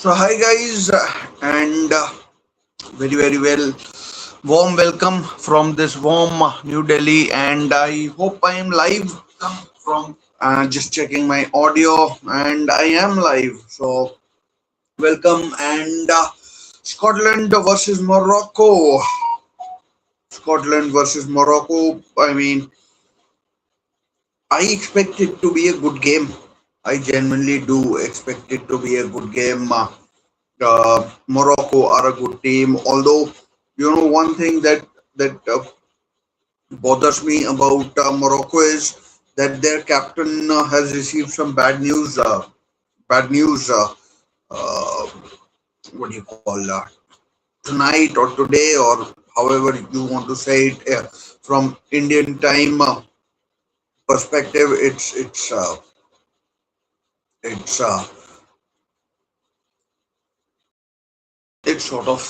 So hi guys, and very warm welcome from this warm New Delhi, and I hope I am live from just checking my audio, and I am live. So welcome and Scotland versus Morocco. Scotland versus Morocco. I mean, I expect it to be a good game. I genuinely do expect it to be a good game. Morocco are a good team. Although, one thing that bothers me about Morocco is that their captain has received some bad news. Bad news. Uh, what do you call tonight or today or however you want to say it from Indian time perspective. It's it's sort of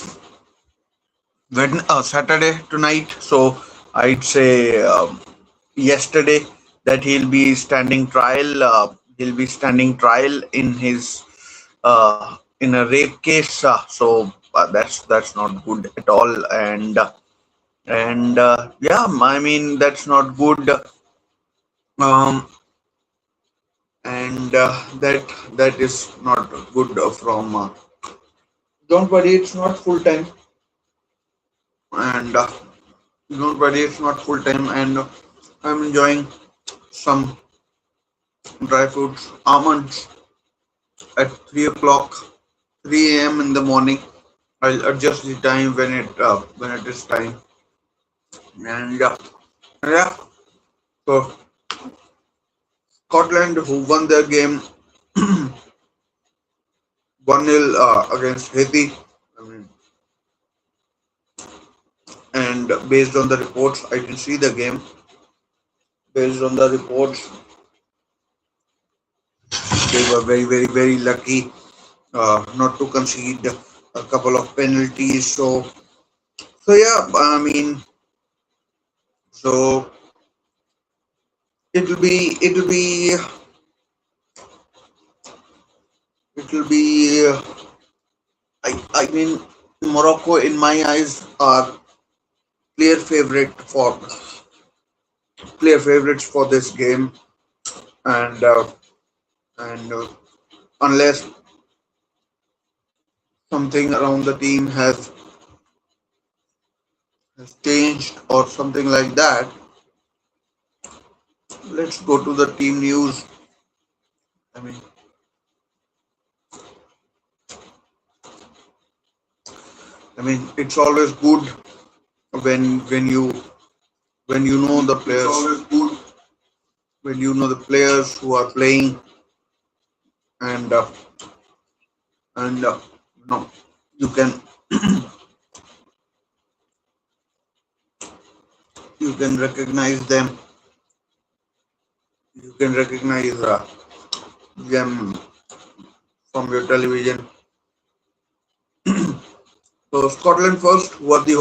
Saturday tonight. So I'd say yesterday that he'll be standing trial in his in a rape case. That's not good at all. And yeah, I mean that's not good. Um, and that is not good from. Don't worry, it's not full time. And don't worry, it's not full time. And I'm enjoying some dry fruits, almonds at 3 o'clock, 3 a.m. in the morning. I'll adjust the time when it is time. And yeah, so Scotland who won their game 1-0 against Haiti. I mean, and based on the reports, I didn't see the game. Based on the reports, they were very lucky not to concede a couple of penalties. So yeah, I mean, so it'll be it'll be. I mean, Morocco in my eyes are clear favorite for clear favorites for this game, and unless something around the team has changed or something like that, let's go to the team news. I mean, it's always good when when you when you know the players. It's always good when you know the players who are playing and and you know you can you can recognize them. You can recognize them from your television. So Scotland first, who are the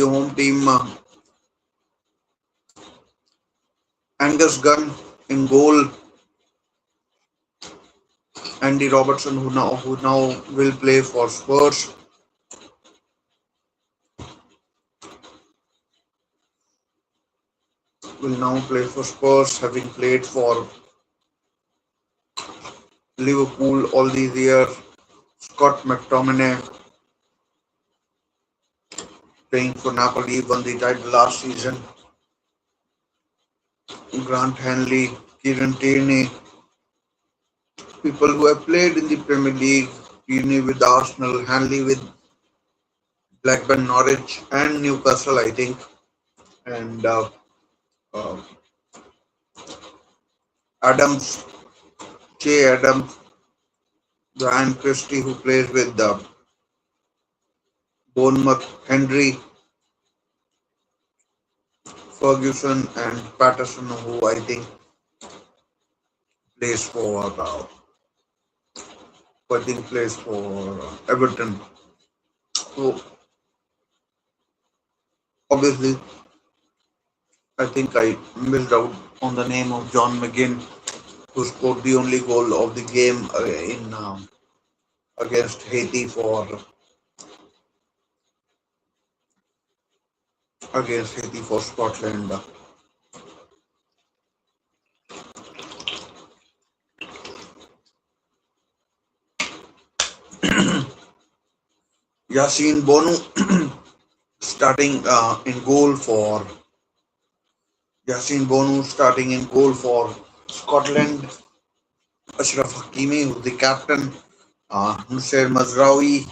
home team. Angus Gunn in goal, Andy Robertson who now will play for Spurs, having played for Liverpool all these years. Scott McTominay playing for Napoli, won the title last season. Grant Hanley, Kieran Tierney, people who have played in the Premier League. Tierney with Arsenal, Hanley with Blackburn, Norwich, and Newcastle, I think. And uh, Adams, Che Adams, Brian Christie, who plays with Bournemouth, Henry, Ferguson, and Patterson, who I think plays for Everton. So obviously, I think I missed out on the name of John McGinn. who scored the only goal of the game in against Haiti for Scotland. Yassine Bonu starting in goal for Scotland. Achraf Hakimi, who's the captain. Nusser Mazraoui,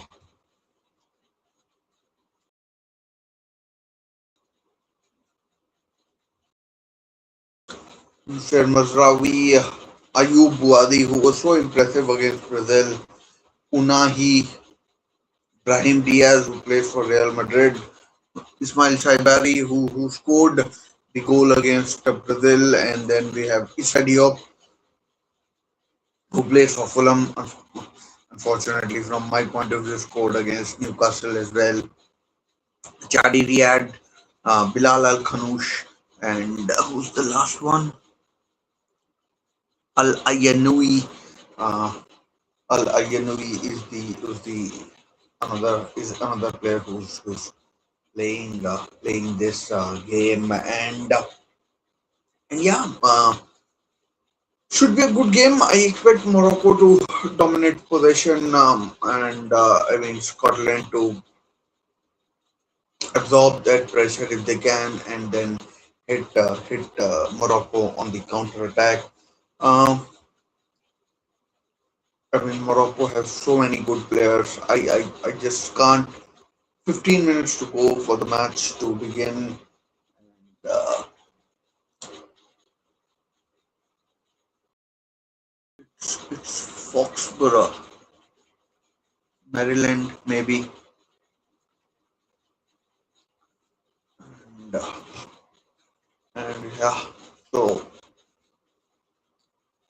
Ayub Buadi, who was so impressive against Brazil. Unahi, Brahim Diaz, who plays for Real Madrid. Ismail Shaibari, who scored the goal against Brazil. And then we have Issa Diop, who plays for Fulham. Unfortunately, from my point of view, scored against Newcastle as well. Chadi Riyad, Bilal Al Khanoush, and who's the last one? Al Ayanoui. Uh, Al Ayanoui is another player who's playing this game, and yeah, should be a good game. I expect Morocco to dominate possession, and I mean Scotland to absorb that pressure if they can, and then hit Morocco on the counter attack. Um, I mean Morocco has so many good players. I just can't. 15 minutes to go for the match to begin. Uh, it's Foxborough, Maryland, maybe. And, uh, and yeah, so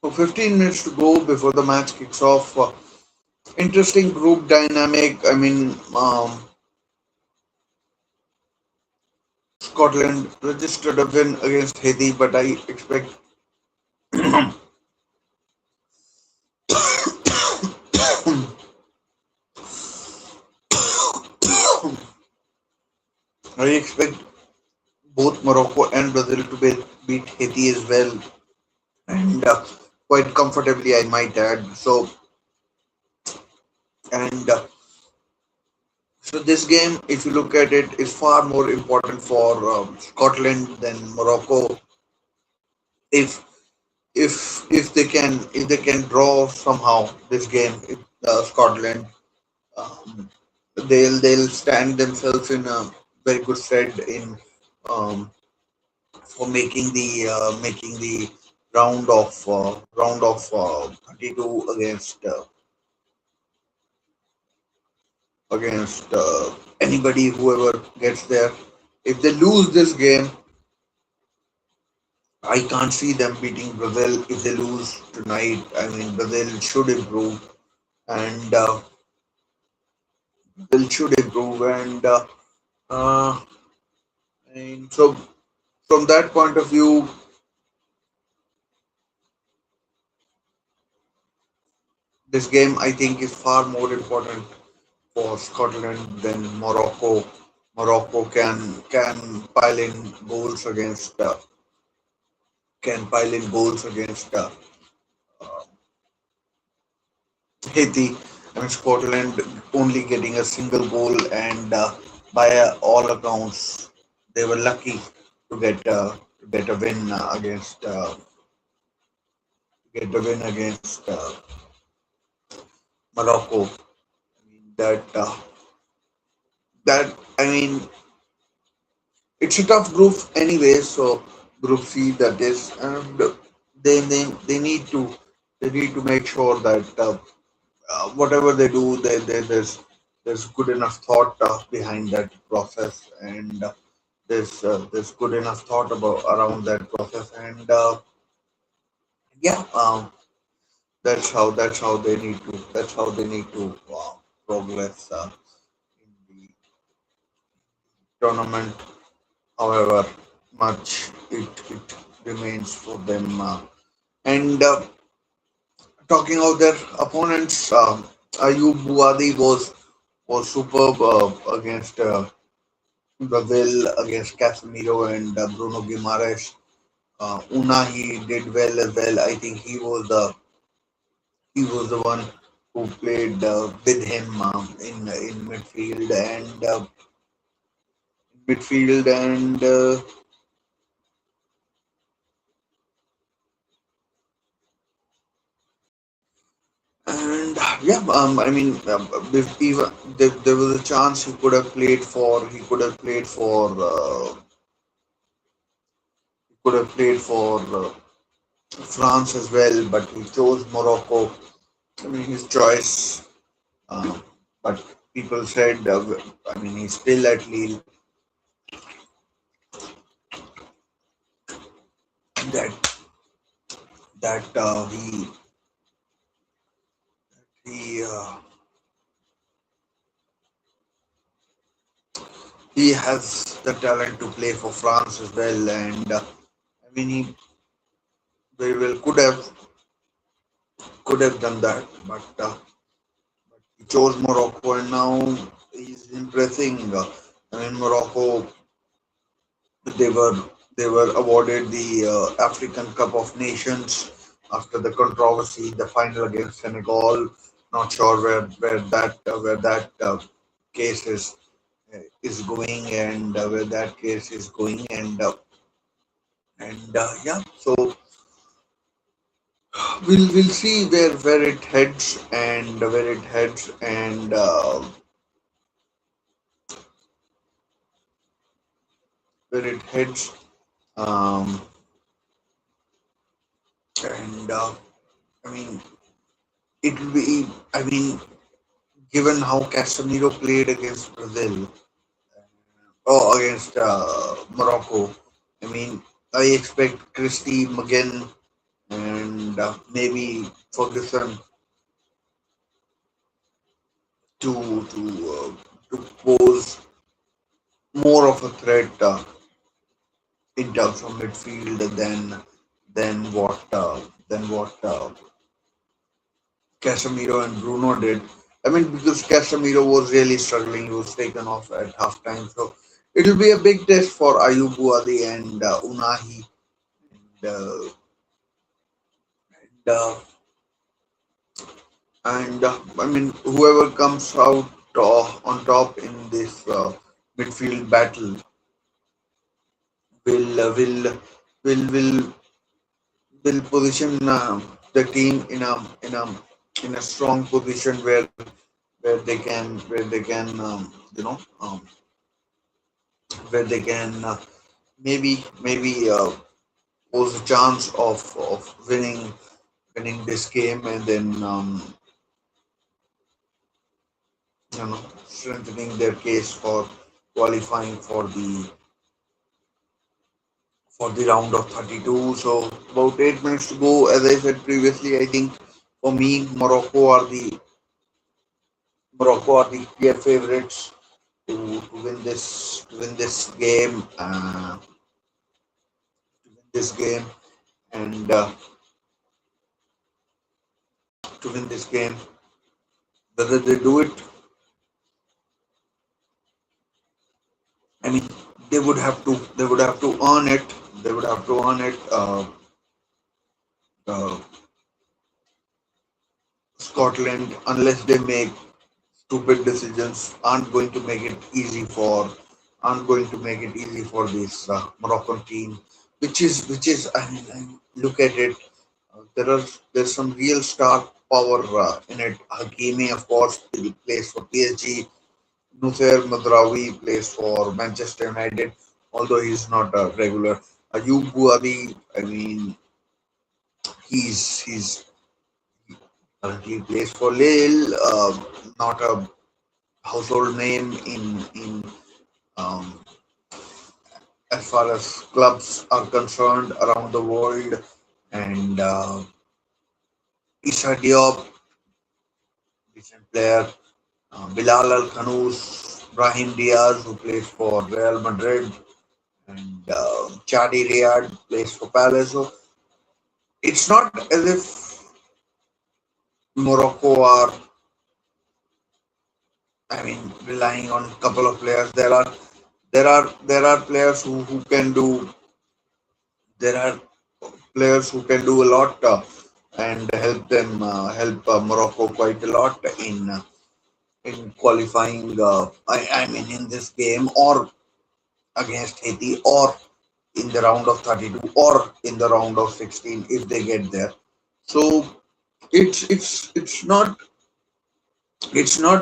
15 minutes to go before the match kicks off. Interesting group dynamic. I mean, Scotland registered a win against Haiti, but I expect both Morocco and Brazil to beat Haiti as well, and quite comfortably, I might add. And so this game, if you look at it, is far more important for Scotland than Morocco. If if they can draw somehow this game, Scotland, um, they'll stand themselves in a very good stead in um, for making the round of 32 against anybody whoever gets there. If they lose this game, I can't see them beating Brazil. If they lose tonight, I mean Brazil should improve, and uh, and so from that point of view, this game I think is far more important for Scotland than Morocco. Morocco can pile in goals against Haiti. I mean Scotland only getting a single goal, and by all accounts, they were lucky to get a win against Morocco. That that I mean it's a tough group anyway. So Group C, that is, and they need to make sure that whatever they do, there's good enough thought behind that process, and there's good enough thought about around that process, and yeah, that's how they need to progress in the tournament. However much it remains for them, and talking of their opponents, Ayub Buadi was superb against Brazil, against Casemiro and Bruno Guimaraes. Unahi did well as well. I think he was the one who played with him in midfield and yeah, I mean, if even there was a chance he could have played for France as well, but he chose Morocco. I mean, his choice. Uh, but people said, I mean, he's still at Lille. That he has the talent to play for France as well, and I mean, he very well could have done that, but he chose Morocco, and now he's impressing. I mean, Morocco, they were they were awarded the African Cup of Nations after the controversy, the final against Senegal. Not sure where that case is going, and where that case is going, and yeah. So we'll see where it heads and where it heads and where it heads. Um, and I mean, it will be. I mean, given how Casemiro played against Brazil or against Morocco, I mean, I expect Christie, McGinn, and maybe Ferguson to pose more of a threat in terms of midfield than what Casemiro and Bruno did. I mean, because Casemiro was really struggling, he was taken off at halftime. So it'll be a big test for Ayub Buadi and Unahi. And, uh, and uh, I mean, whoever comes out on top in this midfield battle will uh, will will position the team in a strong position where they can where they can maybe pose a chance of winning this game, and then strengthening their case for qualifying for the round of 32. So about 8 minutes to go. As I said previously, I think for me Morocco are the clear favorites to win this game, and to win this game. Whether they do it, I mean, they would have to earn it. They would have to earn it. Uh, Scotland, unless they make stupid decisions, aren't going to make it easy for this Moroccan team, which is look at it. There's some real star power in it. Hakimi, of course, he plays for PSG. Nusair Madrawi plays for Manchester United, although he's not a regular. Ayub Buari, I mean, he's currently plays for Lille, not a household name in um, as far as clubs are concerned around the world. And Issa Diop, decent player. Bilal Al Khanous, Brahim Diaz, who plays for Real Madrid, and Chadi Riyad plays for Palace. So it's not as if Morocco are, relying on a couple of players. There are players who can do. There are players who can do a lot and help Morocco quite a lot in qualifying. In this game or against Haiti or in the round of 32 or in the round of 16 if they get there. So it's not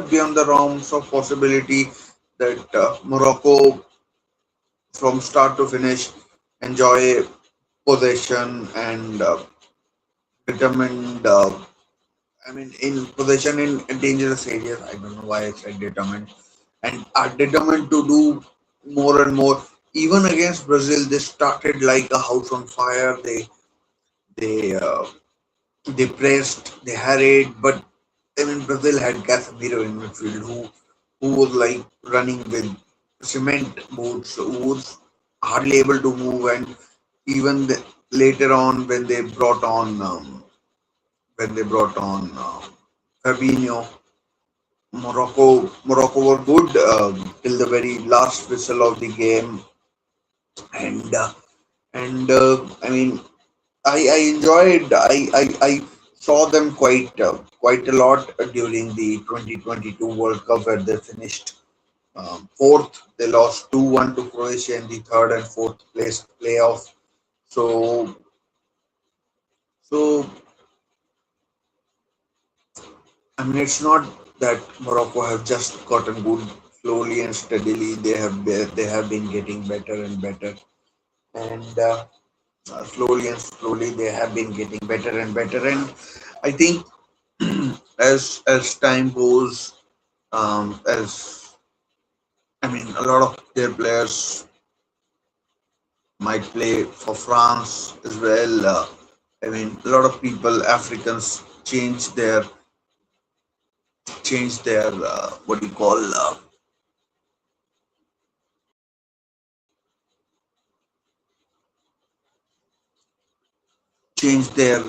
beyond the realms of possibility that Morocco from start to finish enjoy possession and determined. In possession in dangerous areas. I don't know why I said determined, and are determined to do more and more. Even against Brazil, they started like a house on fire. They uh, they pressed, they harried, but Brazil had Casemiro in midfield who was like running with cement boots, who was hardly able to move, and even later on when they brought on Fabinho, Morocco were good till the very last whistle of the game, and and I enjoyed. I saw them quite a lot during the 2022 World Cup where they finished fourth. They lost 2-1 to Croatia in the third and fourth place playoff. So so it's not that Morocco have just gotten good slowly and steadily. They have been getting better and better, and slowly and slowly they have been getting better and better. And I think as time goes, as a lot of their players might play for France as well. A lot of people, Africans, change their what do you call change their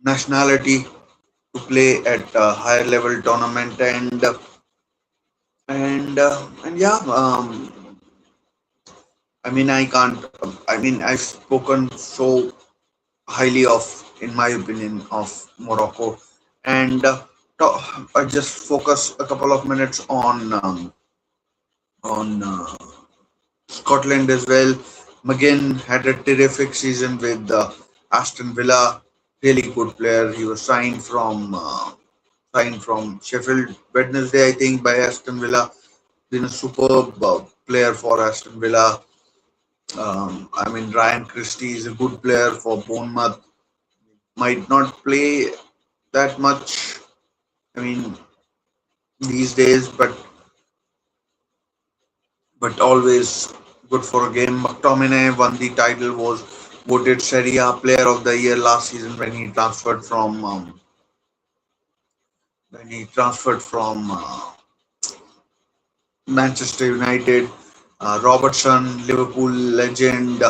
nationality to play at a higher level tournament and yeah. I can't. I've spoken so highly of, in my opinion, of Morocco, and I just focus a couple of minutes on Scotland as well. McGinn had a terrific season with Aston Villa. Really good player. He was signed from Sheffield Wednesday, I think, by Aston Villa. Been a superb player for Aston Villa. Ryan Christie is a good player for Bournemouth. Might not play that much. I mean, these days, but always good for a game. McTominay won the title. Was voted Serie A Player of the Year last season when he transferred from Manchester United. Robertson, Liverpool legend,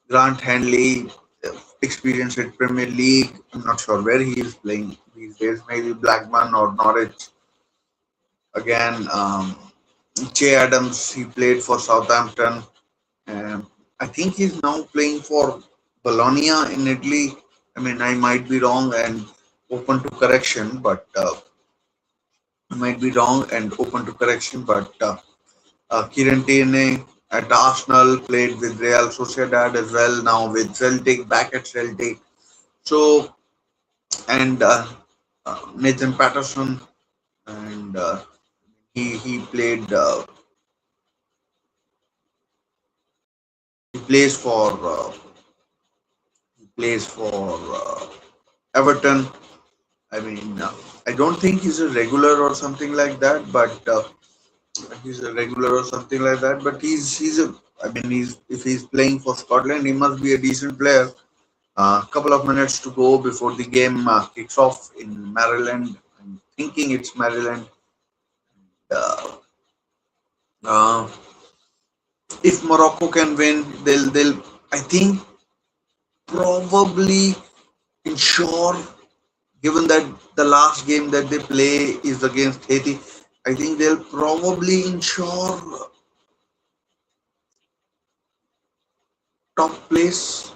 Grant Hanley, experience at Premier League. I'm not sure where he is playing these days. Maybe Blackburn or Norwich again. Che Adams, he played for Southampton. I think he's now playing for Bologna in Italy. I might be wrong and open to correction, but I might be wrong and open to correction. But Kieran Tierney at Arsenal played with Real Sociedad as well. Now with Celtic, back at Celtic. So and Nathan Patterson, and he played. He plays for Everton. I mean, I don't think he's a regular or something like that, but he's a regular or something like that. But he's a. He's if he's playing for Scotland, he must be a decent player. A couple of minutes to go before the game kicks off in Maryland. I'm thinking it's Maryland. Uh, uh, if Morocco can win, they'll. I think probably ensure, given that the last game that they play is against Haiti, I think they'll probably ensure top place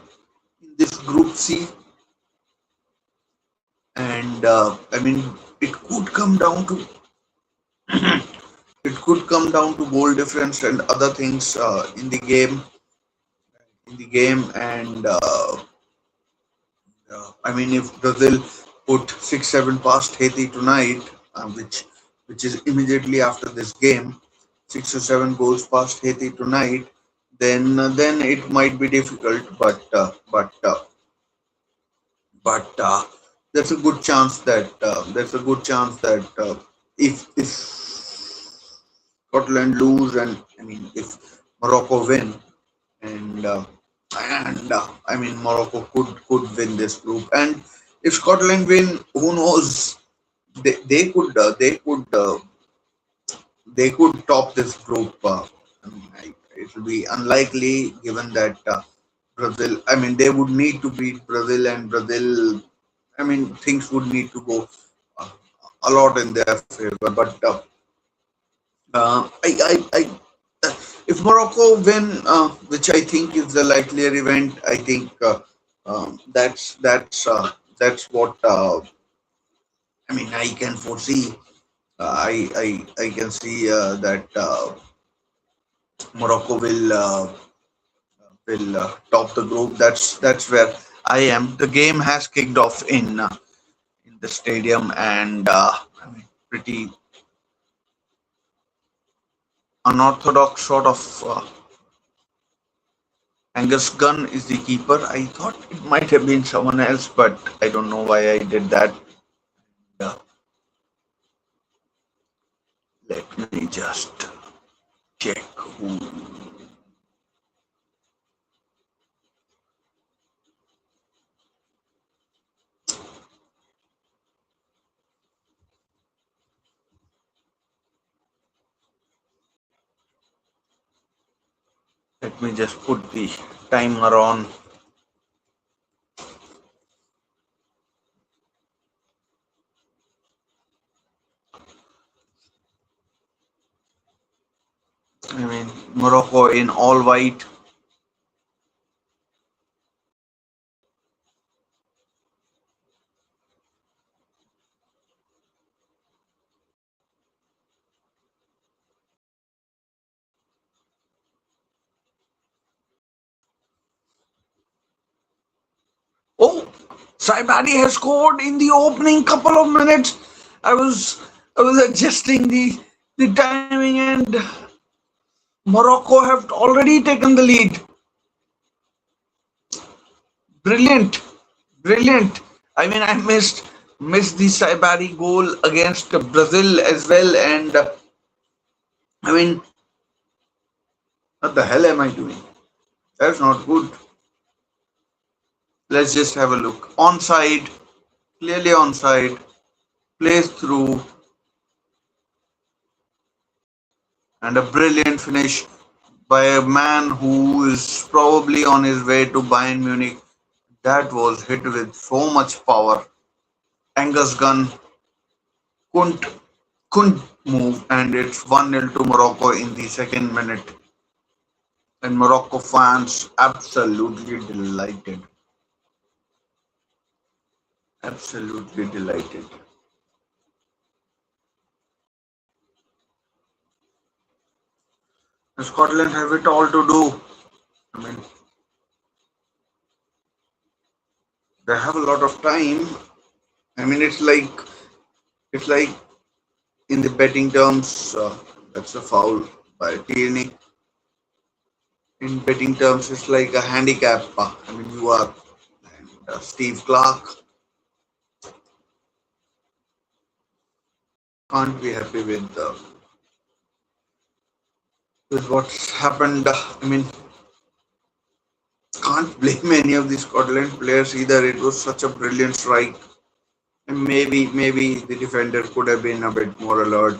in this Group C. And I mean, it could come down to it could come down to goal difference and other things in the game. And I mean, if Brazil put 6-7 past Haiti tonight, which is immediately after this game, 6 or 7 goals past Haiti tonight, then it might be difficult. But there's a good chance that if Scotland lose, and I mean if Morocco win, and I mean Morocco could win this group, and if Scotland win, who knows? They could top this group. I mean, it will be unlikely given that Brazil. I mean, they would need to beat Brazil, and Brazil. I mean, things would need to go uh, a lot in their favor. But if Morocco win, which I think is the likelier event, I think that's what I mean. I can foresee. I can see that Morocco will top the group. That's where I am. The game has kicked off in the stadium, and I mean, pretty unorthodox sort of. Angus Gunn is the keeper. I thought it might have been someone else, but I don't know why I did that. Uh, Let me just check who. Let me just put the timer on. I mean, Morocco in all white. Oh, Saibadi has scored in the opening couple of minutes. I was I was adjusting the timing, and Morocco have already taken the lead. Brilliant, brilliant. I mean, I missed the Saibari goal against Brazil as well, and I mean, what the hell am I doing? That's not good. Let's just have a look. Onside, clearly onside. Plays through, and a brilliant finish by a man who is probably on his way to Bayern Munich. That was hit with so much power. Angus Gunn couldn't couldn't move, and it's 1-0 to Morocco in the second minute. And Morocco fans absolutely delighted. Absolutely delighted. Scotland have it all to do. I mean, they have a lot of time. I mean, it's like in the betting terms, that's a foul by Tierney. In betting terms, it's like a handicap. I mean, you are and Steve Clark can't be happy with what's happened. I mean, can't blame any of the Scotland players either. It was such a brilliant strike. And maybe the defender could have been a bit more alert.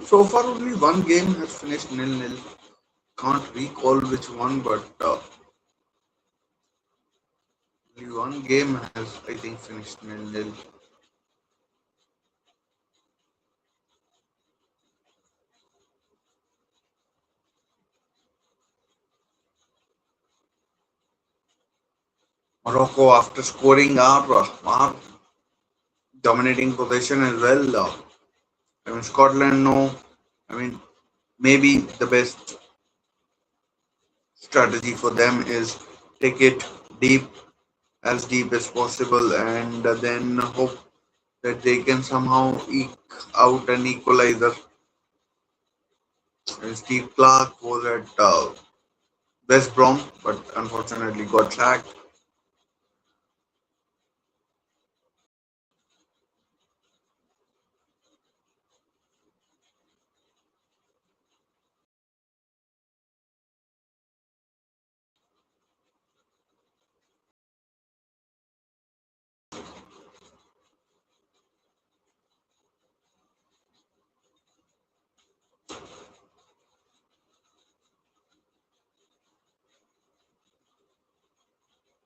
So far, only one game has finished nil-nil. Can't recall which one, but only one game has, I think, finished nil-nil. Morocco, after scoring, are dominating possession as well. I mean, Scotland, no. I mean, maybe the best strategy for them is take it deep, as deep as possible, and then hope that they can somehow eke out an equalizer. Steve Clark was at West Brom, but unfortunately got sacked.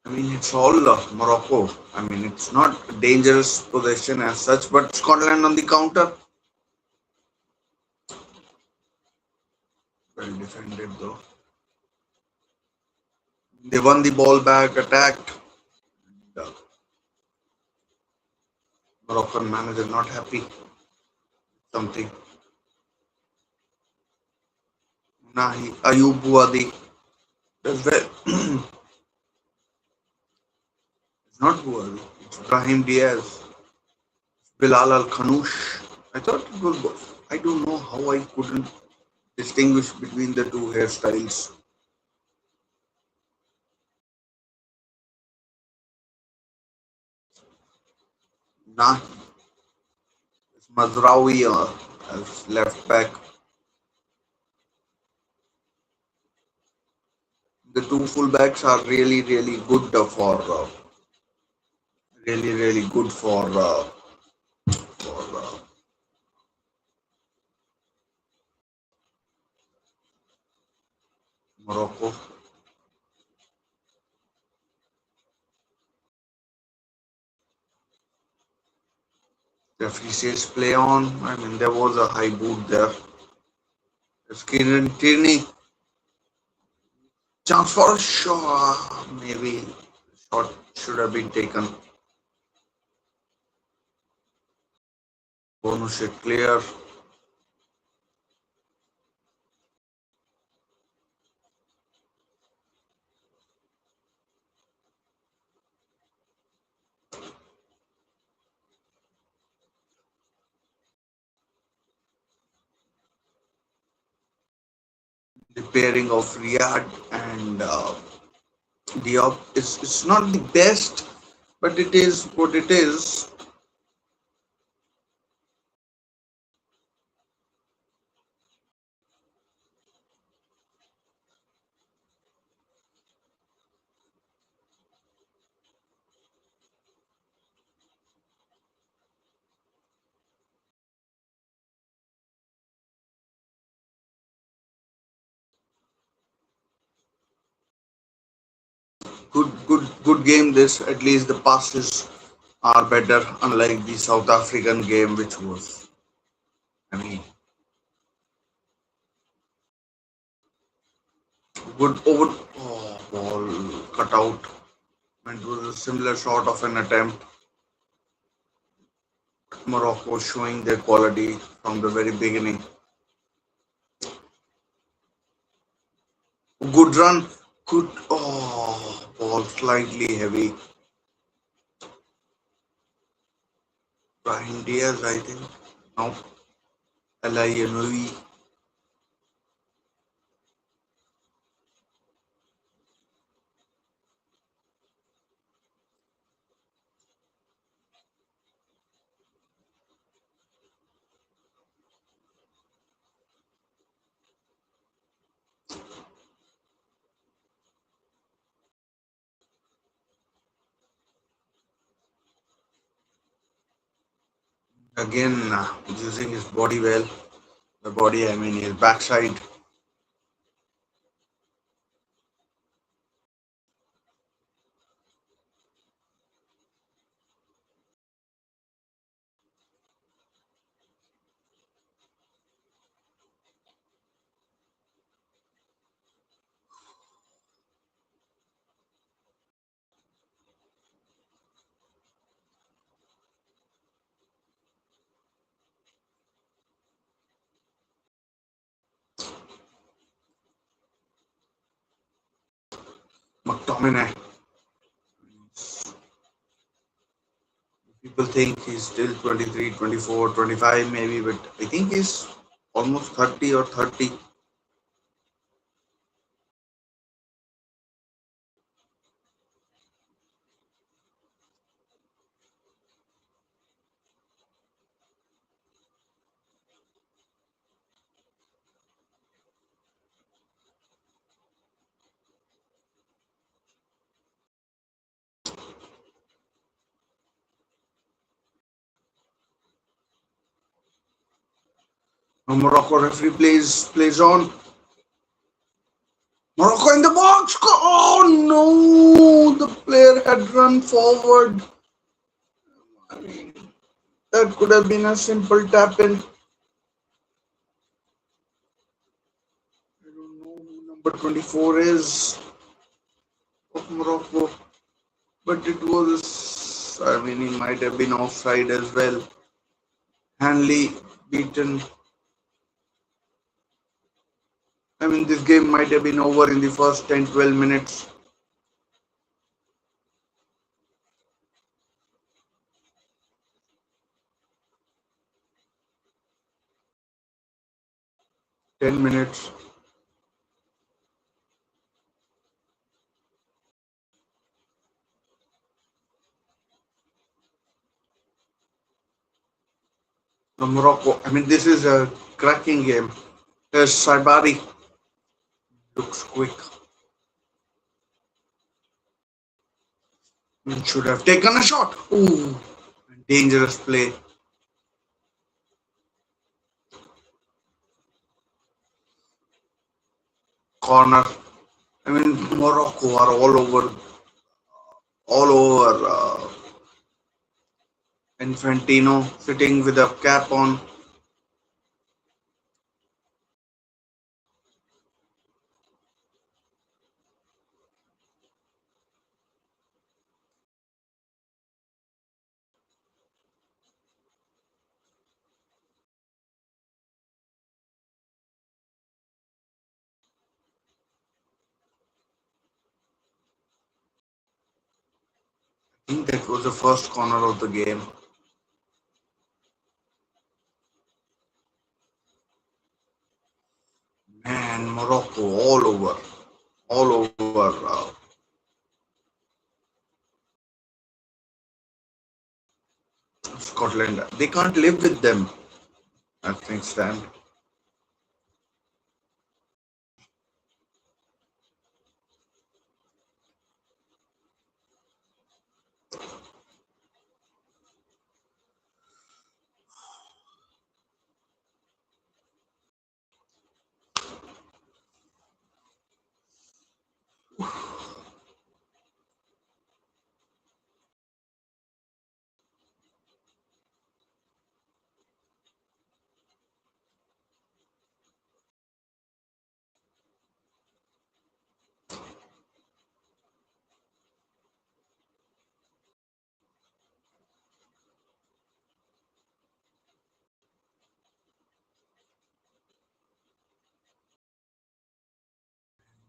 I mean, it's all Morocco. I mean, it's not a dangerous possession as such, but Scotland on the counter, well defended though. They won the ball back, attacked. The Moroccan manager not happy. Something. Nahi Ayub Buadi. Well, it's not Buadi. It's Brahim Diaz. Bilal Al Khanoush. I thought it was. I don't know how I couldn't distinguish between the two hairstyles. Nahi Mazraoui as left back. The two fullbacks are really good for really good for Morocco. Referee says play on. I mean there was a high boot there. Skinner Tierney chance for a shot. Maybe shot should have been taken. Bonus hit clear. The pairing of Riyadh and Diop is it's not the best, but it is what it is. Good game. This at least the passes are better, unlike the South African game, which was I mean good over ball cut out. And it was a similar sort of an attempt. Morocco showing their quality from the very beginning. Good run. Good. Ball slightly heavy. Brahim Diaz, I think. No. Elayoui. Again, using his body well. The body, I mean, his backside. McTominay. People think he's still 23, 24, 25 maybe, but I think he's almost 30 or 30. Now Morocco referee plays on. Morocco in the box. Oh no! The player had run forward. I mean, that could have been a simple tap in. I don't know who number 24 is of Morocco, but it was. I mean, he might have been offside as well. Hanley beaten. I mean, this game might have been over in the first 10 12 minutes. 10 minutes. Morocco. I mean, this is a cracking game. There's Saibari. Looks quick. Should have taken a shot. Ooh, dangerous play. Corner. I mean, Morocco are all over. Infantino sitting with a cap on. I think that was the first corner of the game. Man, Morocco all over Scotland. They can't live with them as things stand.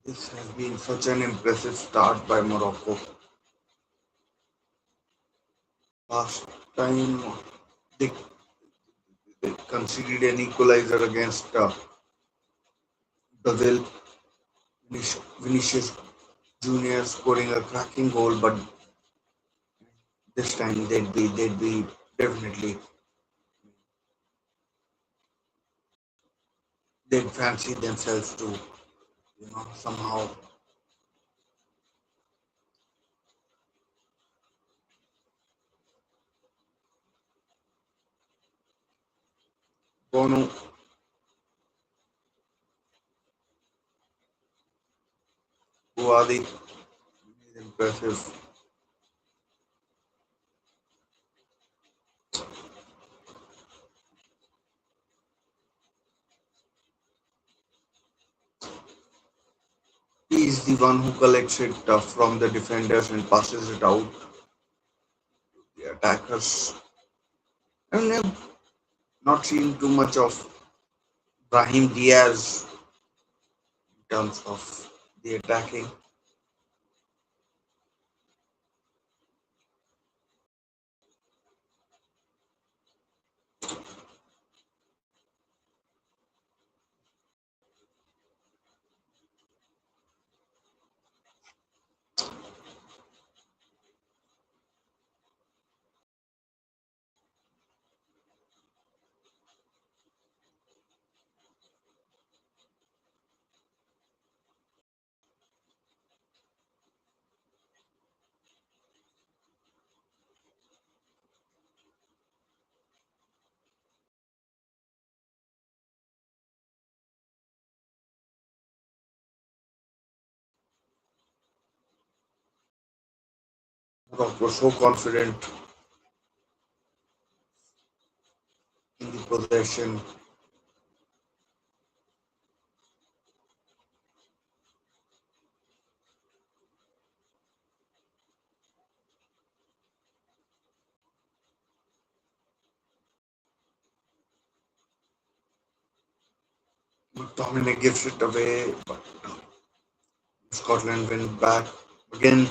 This has been such an impressive start by Morocco. Last time they, they conceded an equalizer against Brazil. Vinicius Junior scoring a cracking goal, but this time they'd be definitely they'd fancy themselves to somehow. Bono Wadi. He's impressive. He's the one who collects it from the defenders and passes it out to the attackers. I mean, I've not seen too much of Brahim Diaz in terms of the attacking. Morocco was so confident in the possession. 'Dominic gives it away, but Scotland went back again.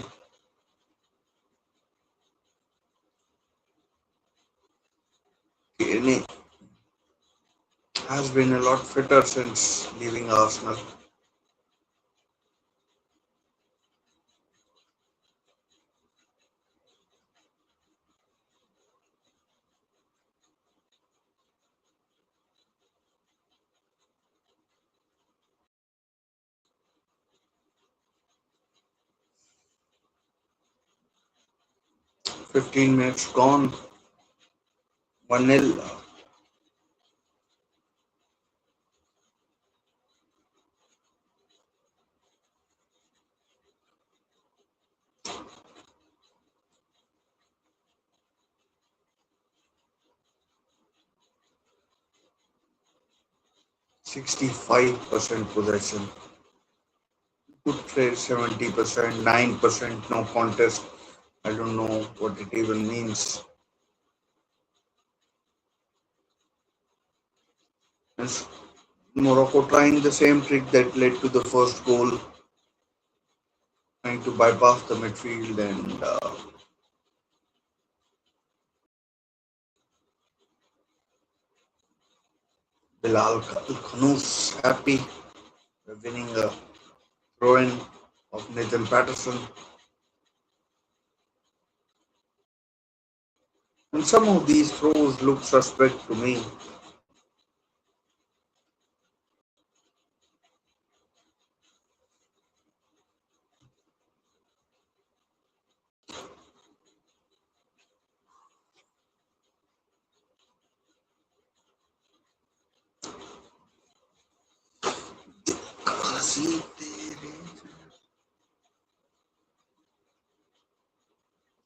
Kearney has been a lot fitter since leaving Arsenal. 15 minutes gone, 1-0. 65% possession. Good trade 70%, 9% no contest. I don't know what it even means. And Morocco trying the same trick that led to the first goal, trying to bypass the midfield and Bilal Khanous happy winning a throw-in of Nathan Patterson. And some of these throws look suspect to me.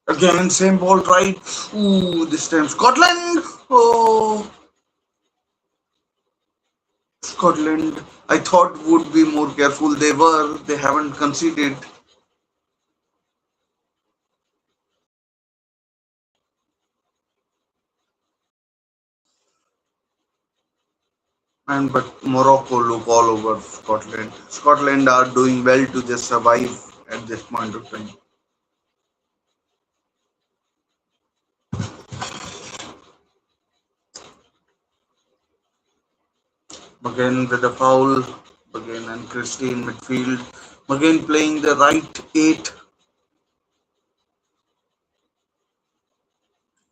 Again, same ball right. Ooh, this time Scotland. Oh, Scotland. I thought would be more careful. They were. They haven't conceded. And but Morocco look all over Scotland. Scotland are doing well to just survive at this point of time. Again with a foul. Again and Christie in midfield. Again playing the right eight.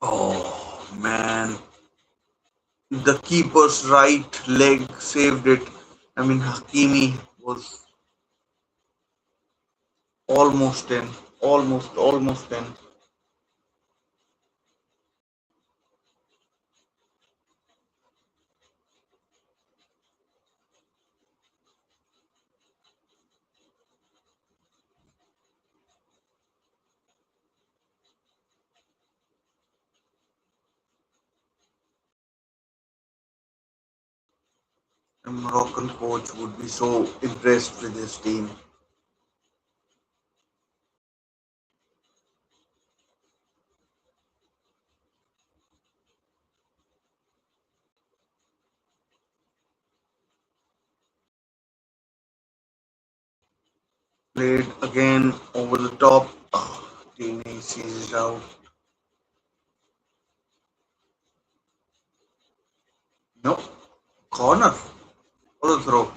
Oh man, the keeper's right leg saved it. I mean Hakimi was almost in, almost in. A Moroccan coach would be so impressed with his team. Played again over the top. Tini sees it out. No, corner for the throw.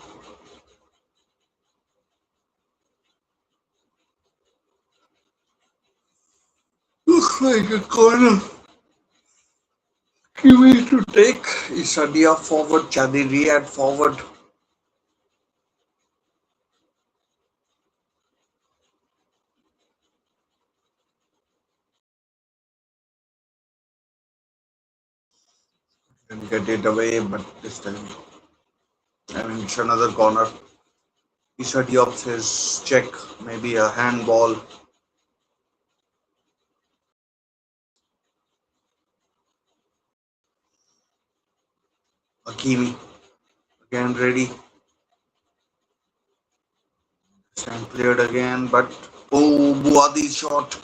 Looks like a corner. Kiwi to take Isadia forward, Chadi Riyad forward. And get it away, but this time, I mean, it's another corner. Isadia says check, maybe a handball. Hakimi again ready. Stand cleared again, but oh, Buadi shot,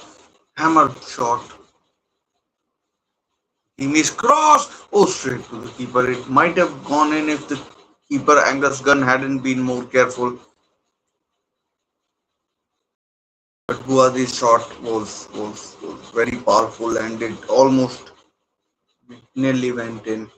hammered shot. Hakimi's cross, oh, straight to the keeper. It might have gone in if the keeper Angus Gunn hadn't been more careful. But Buadi's shot was very powerful and it almost nearly went in.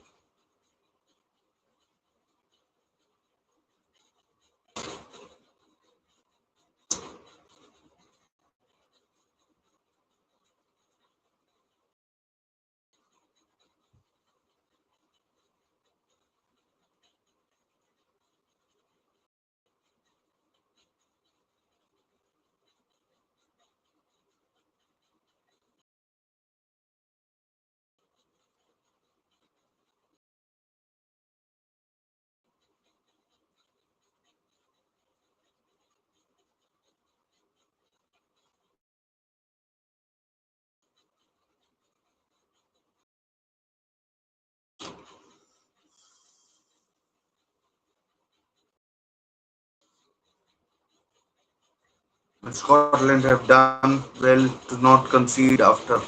But Scotland have done well to not concede after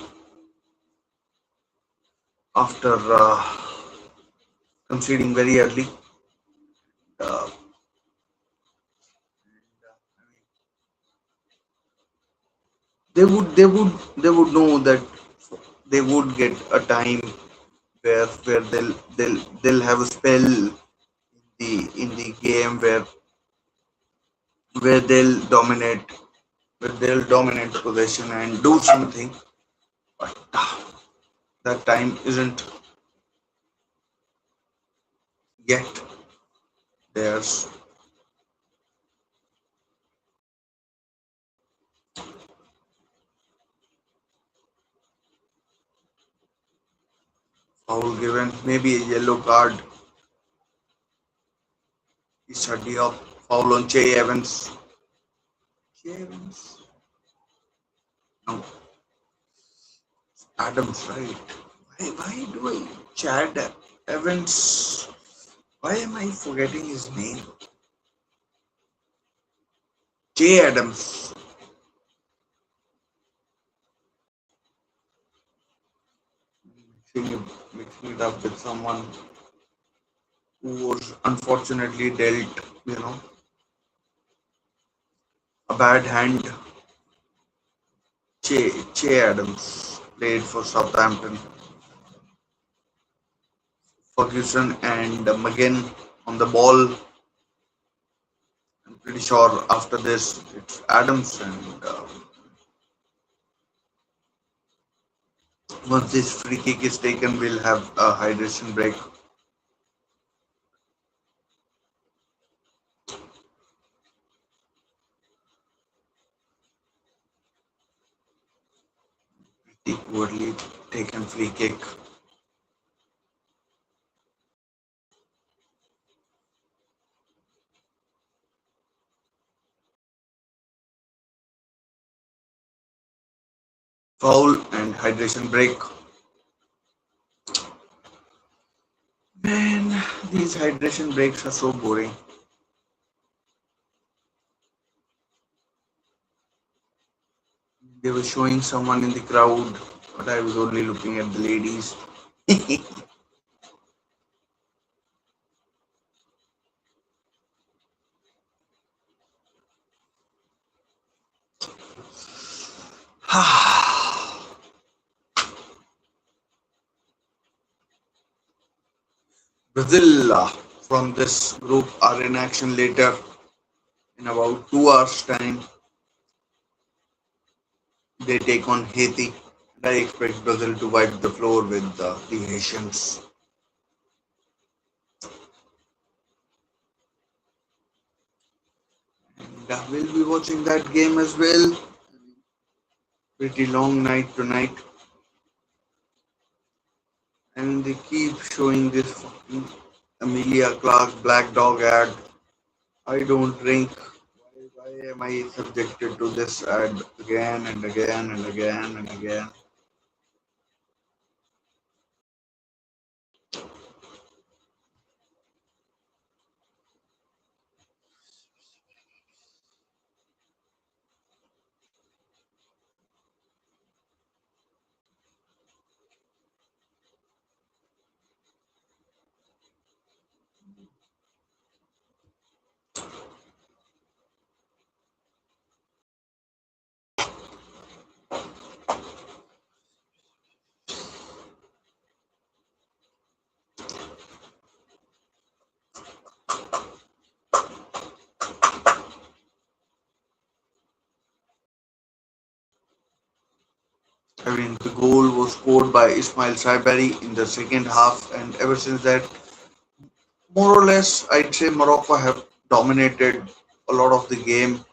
conceding very early. Uh, they would know that they would get a time where they'll have a spell in the game where they'll dominate they'll dominate the possession and do something. But that time isn't yet theirs. Foul given, maybe a yellow card. Is a Diop foul on Che Evans. Che Evans? No, Adams, right? Why do I Chad Evans? Why am I forgetting his name? Che Adams. Mixing it up with someone who was unfortunately dealt, you know, a bad hand. Che Adams played for Southampton. Ferguson and McGinn on the ball. I'm pretty sure after this it's Adams and once this free kick is taken, we'll have a hydration break. Pretty poorly taken free kick. Foul and hydration break. Man, These hydration breaks are so boring. They were showing someone in the crowd, but I was only looking at the ladies. Brazil from this group are in action later in about 2 hours' time. They take on Haiti. I expect Brazil to wipe the floor with the Haitians. And we'll be watching that game as well. Pretty long night tonight. And they keep showing this fucking Amelia Clark Black Dog ad. I don't drink. Why am I subjected to this ad again and again and again and again? I mean, the goal was scored by Ismail Saibari in the second half, and ever since that, more or less, I'd say Morocco have dominated a lot of the game.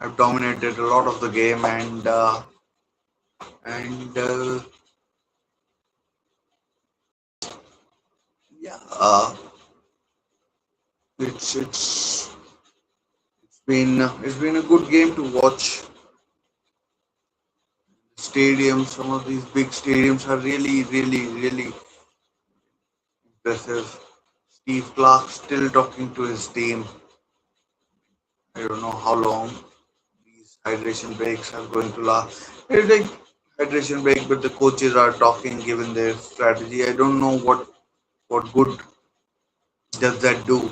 Have dominated a lot of the game, and yeah, it's been a good game to watch. Stadiums, some of these big stadiums are really impressive. Steve Clark still talking to his team. I don't know how long these hydration breaks are going to last. It's like hydration break, but the coaches are talking, given their strategy. I don't know what good does that do.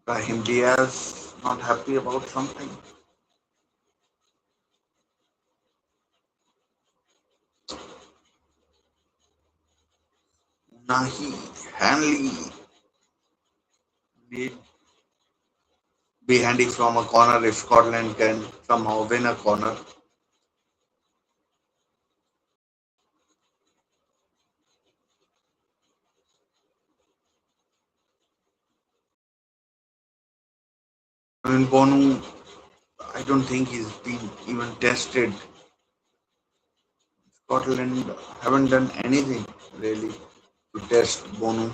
Brahim Diaz not happy about something. Nahi Hanley need be handy from a corner if Scotland can somehow win a corner. I mean, Bonu, I don't think he's been even tested. Scotland haven't done anything really to test Bonu.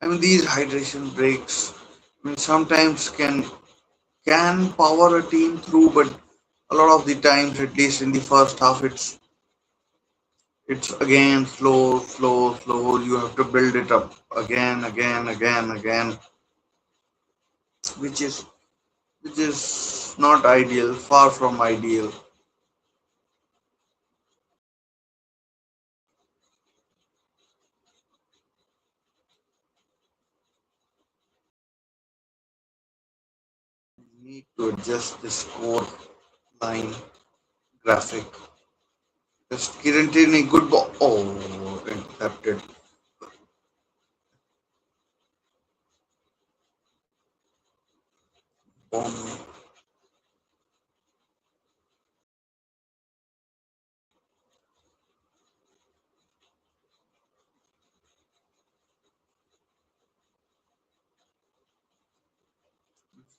I mean, these hydration breaks, I mean, sometimes can power a team through, but a lot of the times, at least in the first half, it's again slow. You have to build it up again, which is which is not ideal, far from ideal. You need to adjust the score line graphic. Just Kiran a good ball. Oh, intercepted. Bomb.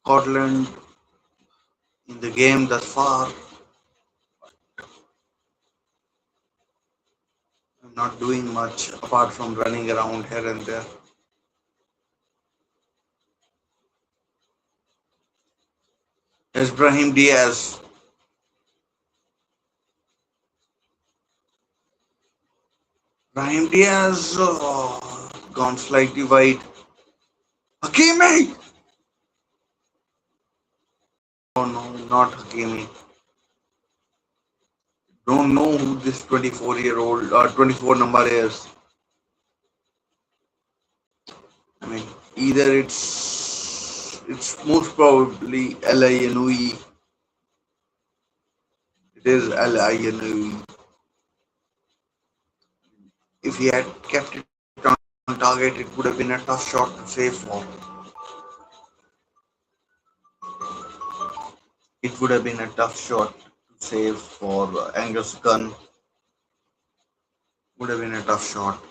Scotland in the game thus far. I'm not doing much apart from running around here and there. There's Brahim Diaz. Brahim Diaz gone slightly wide. Hakimi! Oh no, not Hakimi. Don't know who this 24-year-old 24 number is. I mean, either it's most probably Lainui. It is Lainui. If he had kept it on target, it would have been a tough shot to save for. It would have been a tough shot to save for Angus Gunn. Would have been a tough shot.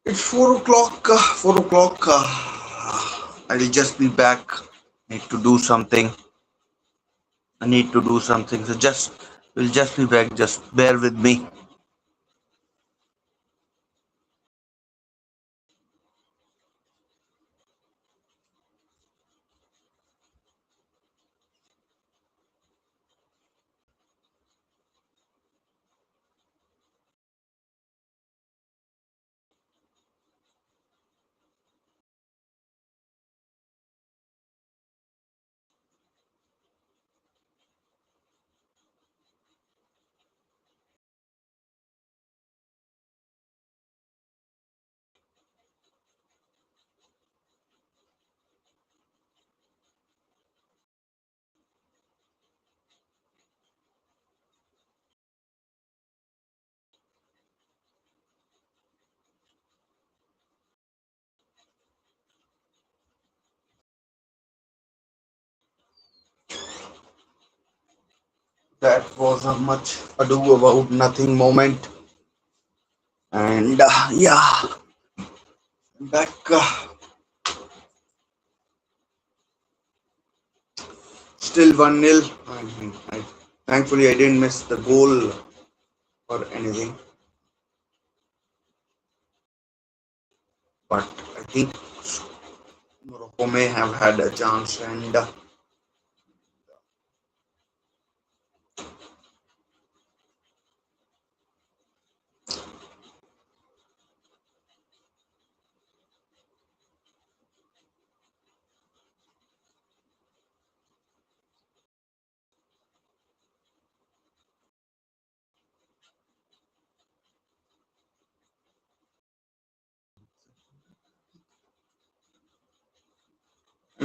It's 4 o'clock. 4 o'clock. I'll just be back. Need to do something. I need to do something. So we'll just be back. Just bear with me. That was a much ado about nothing moment. And yeah, back. Still 1-0. I mean, thankfully, I didn't miss the goal or anything. But I think Morocco may have had a chance. And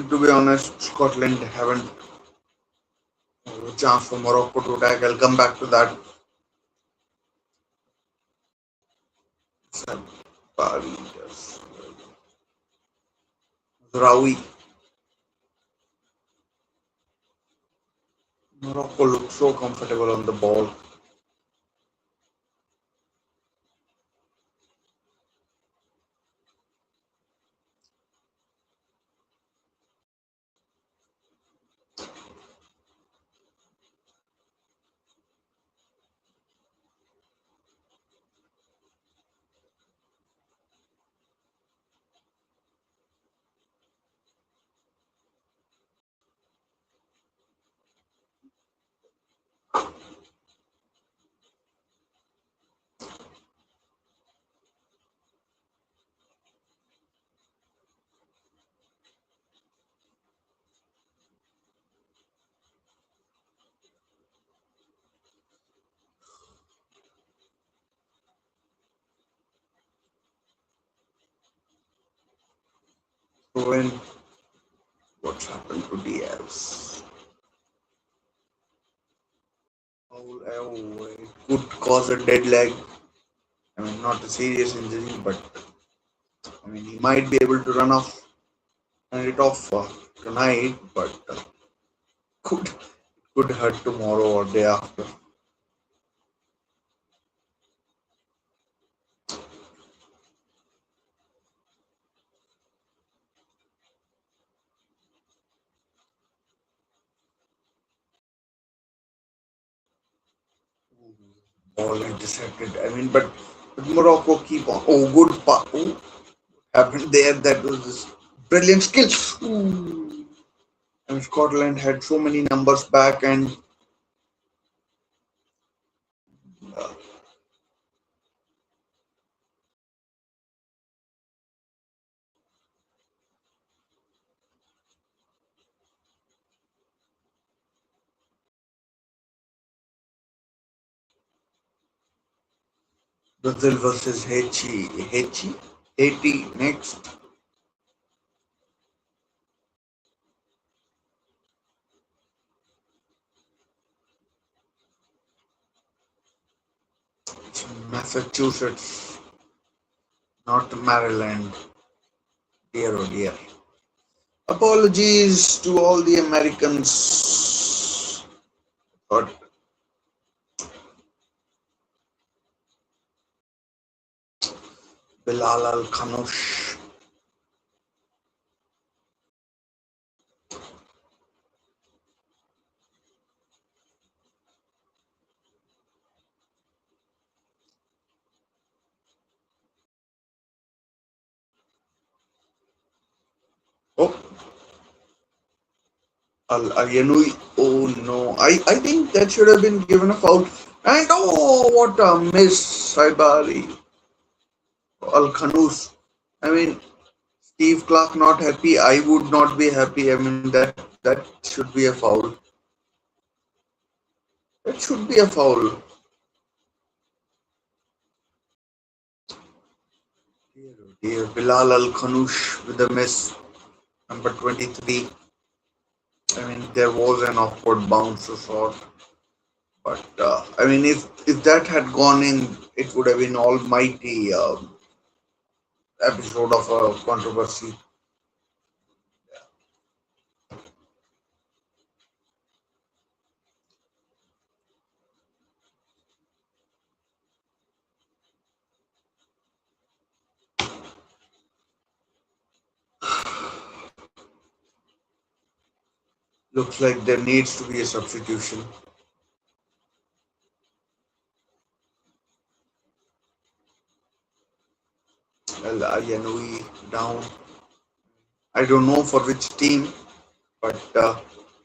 to be honest, Scotland haven't a chance for Morocco to attack. I'll come back to that. Yes. Rawi. Morocco looks so comfortable on the ball. So when what's happened to Diaz? Oh, it could cause a dead leg. I mean, not a serious injury, but I mean, he might be able to run it off tonight, but could could hurt tomorrow or day after. Ball intercepted. I mean, but Morocco keep on. Oh, good. Oh, happened there. That was this brilliant skill. Ooh. And Scotland had so many numbers back, and Brazil versus Haiti next. Massachusetts, not Maryland. Dear oh dear. Apologies to all the Americans. But Bilal Al Khanoush. Oh, Al Ayanui. Oh no. I think that should have been given a foul. And oh, what a miss, Saibari. Al Khanoush. I mean, Steve Clark not happy. I would not be happy. I mean, that should be a foul. That should be a foul. Dear Bilal Al Khanoush with a miss. Number 23. I mean, there was an awkward bounce or sort. But I mean, if that had gone in, it would have been almighty episode of controversy. Looks like there needs to be a substitution. El Ayanoui down. I don't know for which team, but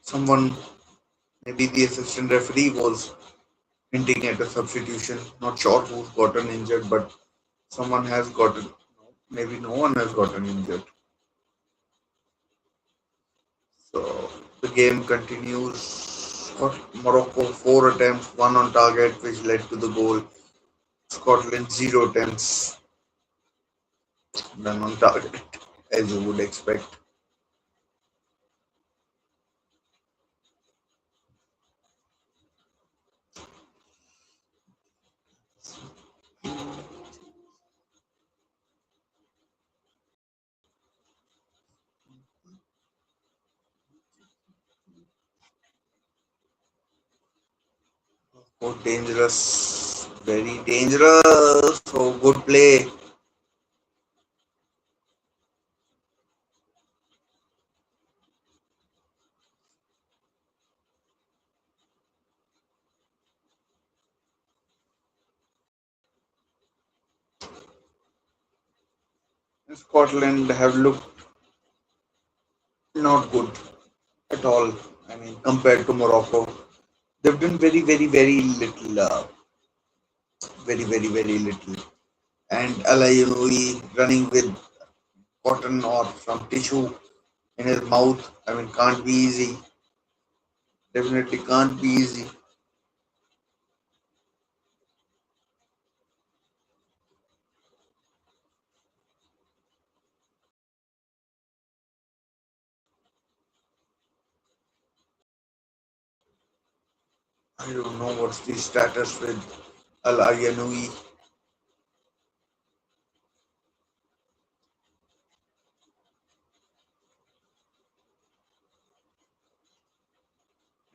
someone, maybe the assistant referee, was hinting at a substitution. Not sure who's gotten injured, but someone has gotten. Maybe no one has gotten injured. So the game continues. Morocco 4 attempts, one on target, which led to the goal. Scotland 0 attempts, none on target, as you would expect. Oh, dangerous, very dangerous. So good play. Scotland have looked not good at all. I mean, compared to Morocco, they've done very little. Very little. And Alayoui running with cotton or some tissue in his mouth. I mean, can't be easy. Definitely can't be easy. I don't know what's the status with Al Ayanoui.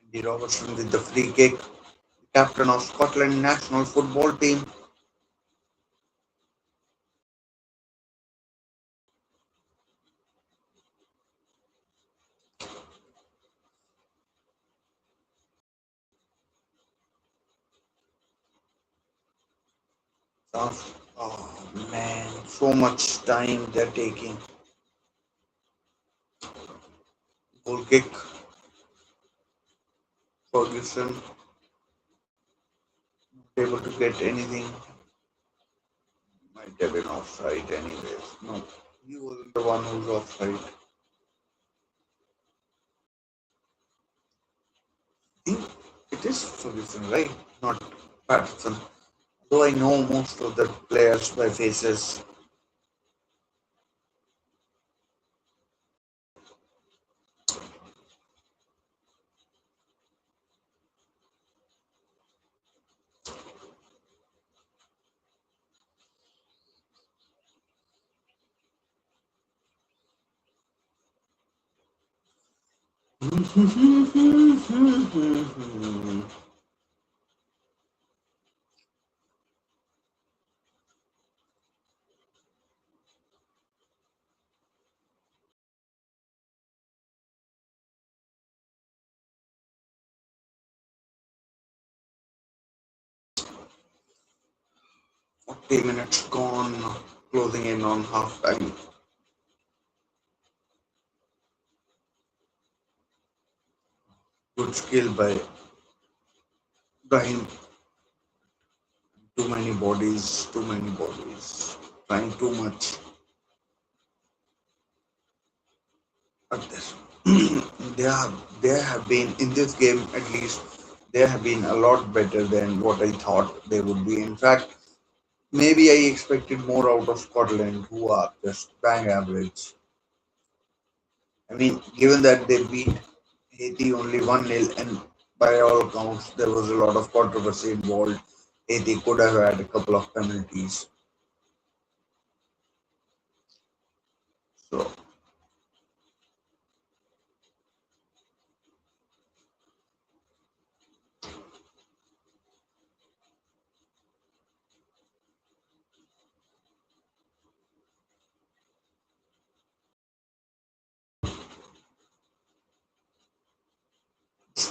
Andy Robertson with the free kick. Captain of Scotland national football team. Oh man, so much time they're taking. Goal kick, Ferguson, not able to get anything. Might have been offside anyways. No, he wasn't the one who's offside. I think it is Ferguson, right? Not Patterson. Though I know most of the players by faces. 40 minutes gone, closing in on half time. Good skill by Brahim. Too many bodies, too many bodies. Trying too much. But they have been in this game at least. They have been a lot better than what I thought they would be. In fact, maybe I expected more out of Scotland, who are just bang average. I mean, given that they beat Haiti only 1-0, and by all accounts, there was a lot of controversy involved. Haiti could have had a couple of penalties. So,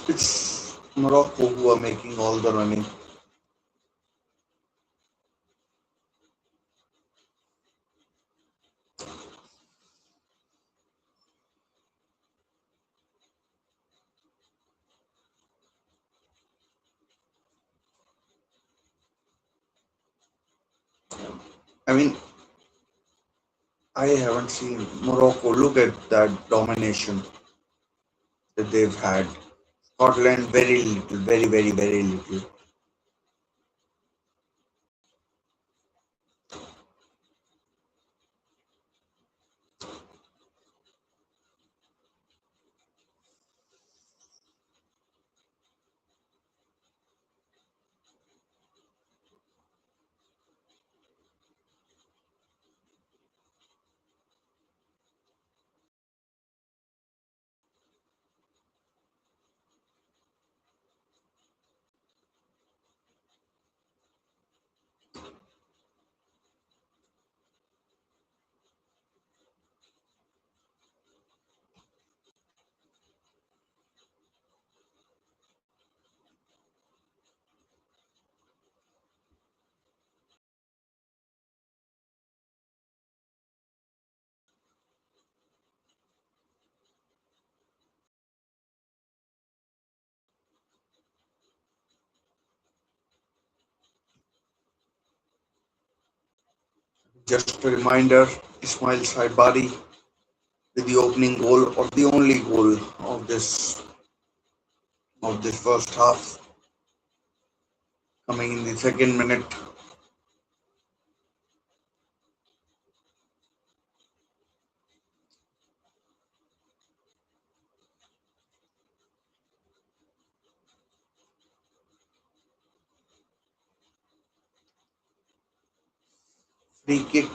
it's Morocco who are making all the running. I mean, I haven't seen Morocco. Look at that domination that they've had. Scotland, very little, very, very, very little. Just a reminder, Ismail Saibari with the opening goal or the only goal of this first half, coming in the second minute. Free kick.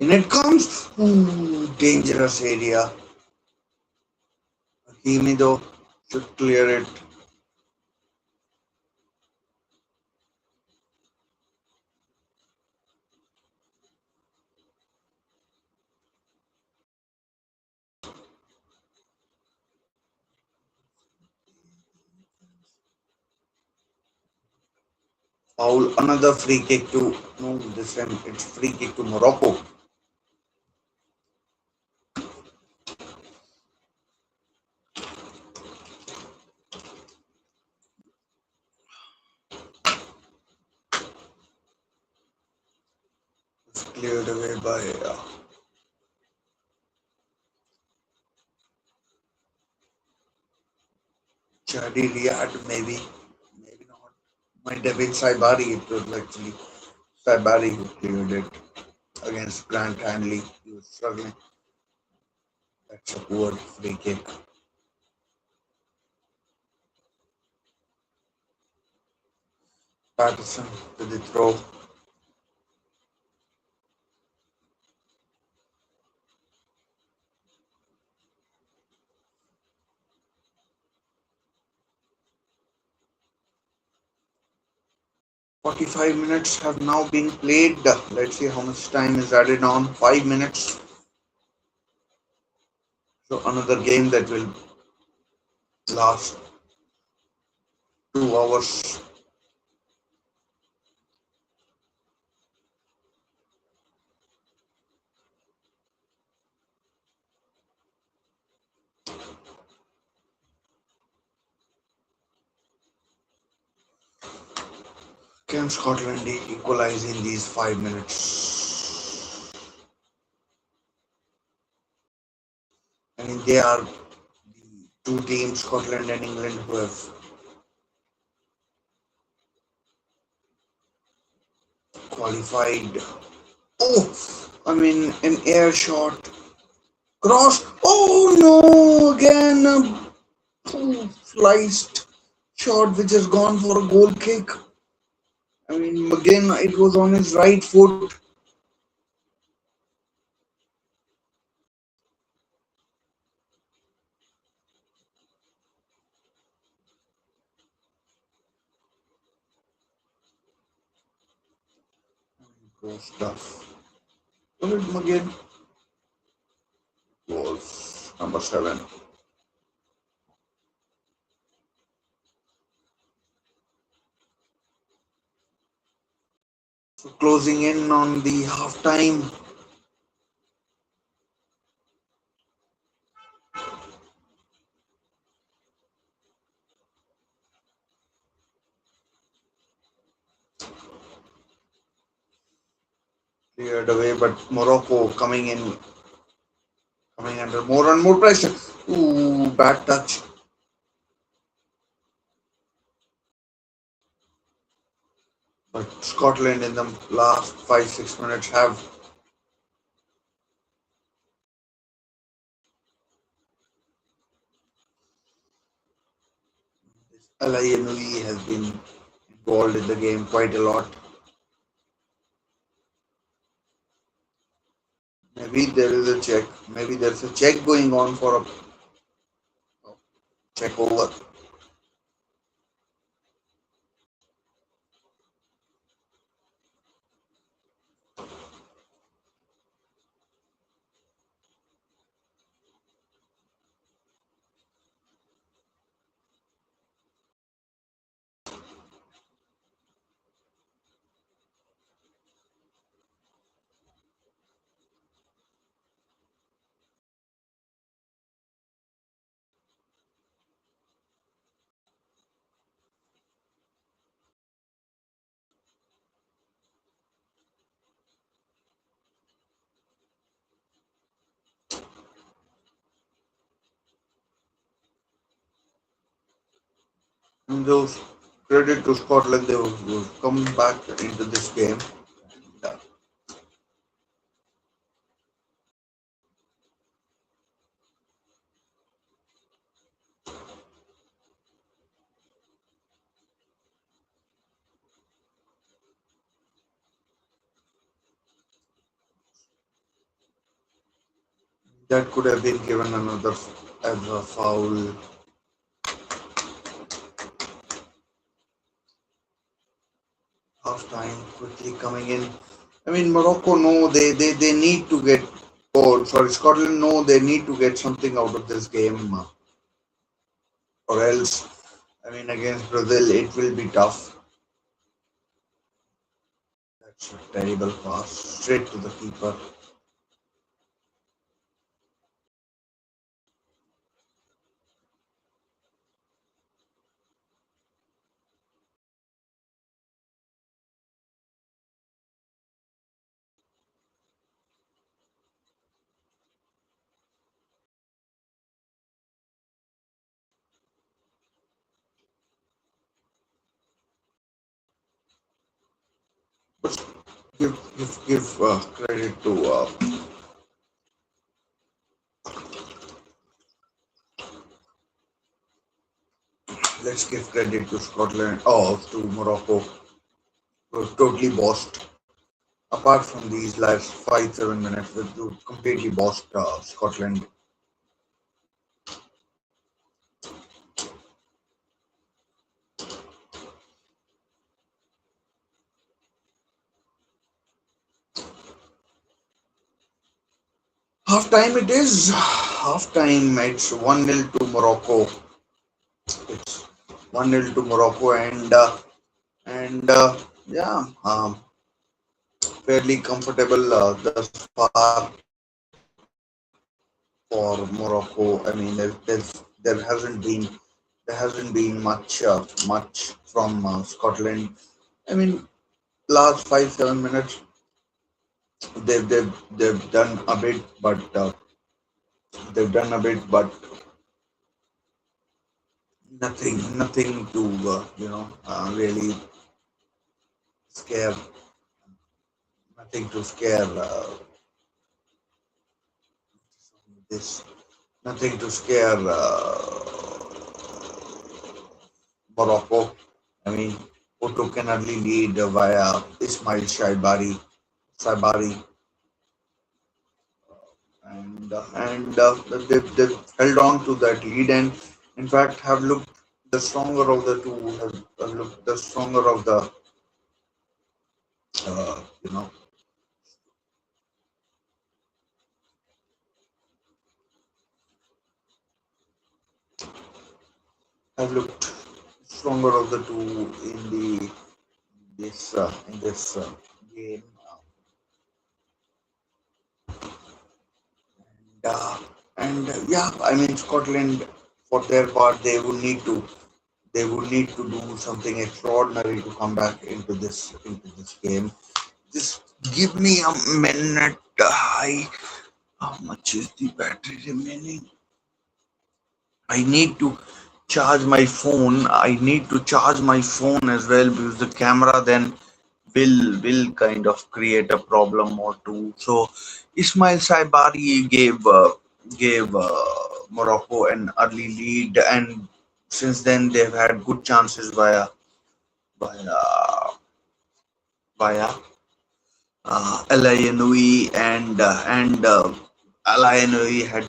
In it comes. Ooh, dangerous area. Hakimi though should clear it. Foul, another free kick to, no, this time it's free kick to Morocco. It's cleared away by Chadi Riyad, maybe. Maybe not. Might have been Saibari. It was actually Saibari who cleared it against Grant Hanley. He was struggling. That's a poor free kick. Patterson to the throw. 45 minutes have now been played. Let's see how much time is added on. 5 minutes. So another game that will last 2 hours. Can Scotland equalize in these 5 minutes? I mean, they are the two teams, Scotland and England, who have qualified. Oh, I mean, an air shot. Cross. Oh no, again a sliced shot which has gone for a goal kick. I mean, again, it was on his right foot. Good stuff. Was it McGinn? Was number 7. So closing in on the half time. Cleared away, but Morocco coming under more and more pressure. Ooh, bad touch. But Scotland in the last 5-6 minutes have Alayanui has been involved in the game quite a lot. Maybe there is a check. Maybe there's a check going on for a check over. And those credit to Scotland, they will come back into this game. And, that could have been given another as a foul. Half time quickly coming in. I mean, Morocco, no, they need to get. Oh, sorry, Scotland, no, they need to get something out of this game, or else, I mean, against Brazil, it will be tough. Terrible pass straight to the keeper. But give credit to let's give credit to Scotland. Oh, to Morocco. Totally bossed. Apart from these last 5 7 minutes, with completely bossed Scotland. Half time it is. Half time it's 1-0 to Morocco. It's 1-0 to Morocco and yeah, fairly comfortable thus far for Morocco. I mean, there hasn't been much from Scotland. I mean, last 5 7 minutes they've done a bit, but nothing to really scare, nothing to scare this, nothing to scare Morocco. I mean, who took an early lead via Ismail Saibari, and they've held on to that lead and in fact have looked the stronger of the two, have looked the stronger of the you know have looked stronger of the two in the in this game. Uh, and yeah, I mean Scotland, for their part, they would need to do something extraordinary to come back into this game. Just give me a minute. How much is the battery remaining? I need to charge my phone. I need to charge my phone as well because the camera then will kind of create a problem or two. So Ismail Saibari gave Morocco an early lead, and since then they've had good chances via via Alainoui and Alainoui had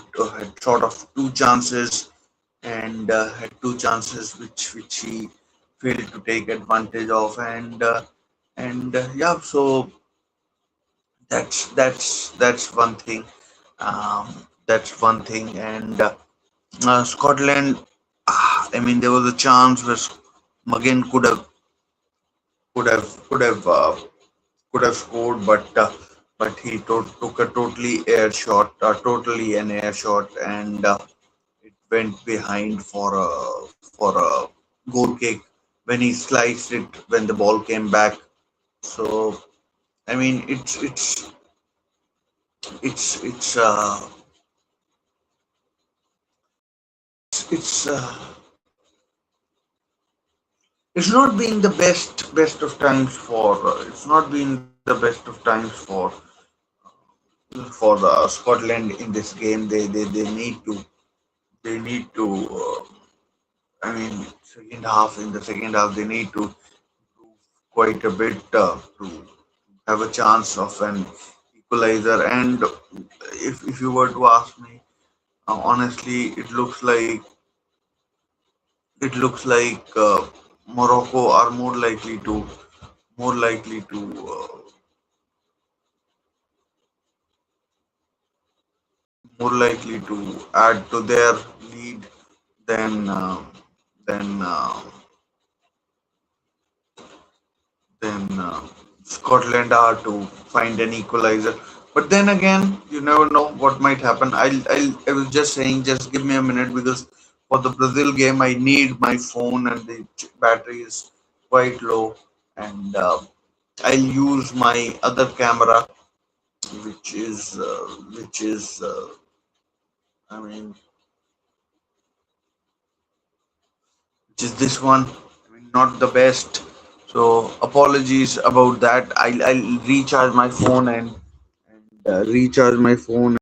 sort of two chances and had two chances which he failed to take advantage of and yeah, so that's one thing. That's one thing, and Scotland. I mean, there was a chance where Magan could have scored, but he took a totally an air shot, and it went behind for a goal kick when he sliced it when the ball came back. So I mean, it's it's uh, it's not been the best of times for it's not been the best of times for Scotland in this game. They need to I mean in the second half they need to improve quite a bit to have a chance of an equalizer. And if you were to ask me, honestly, it looks like Morocco are more likely to add to their lead than than uh, than Scotland are to find an equalizer. But then again, you never know what might happen. I was just saying, just give me a minute because for the Brazil game, I need my phone and the battery is quite low, and I'll use my other camera, which is I mean, which is this one. I mean, not the best. So apologies about that. I'll recharge my phone and recharge my phone.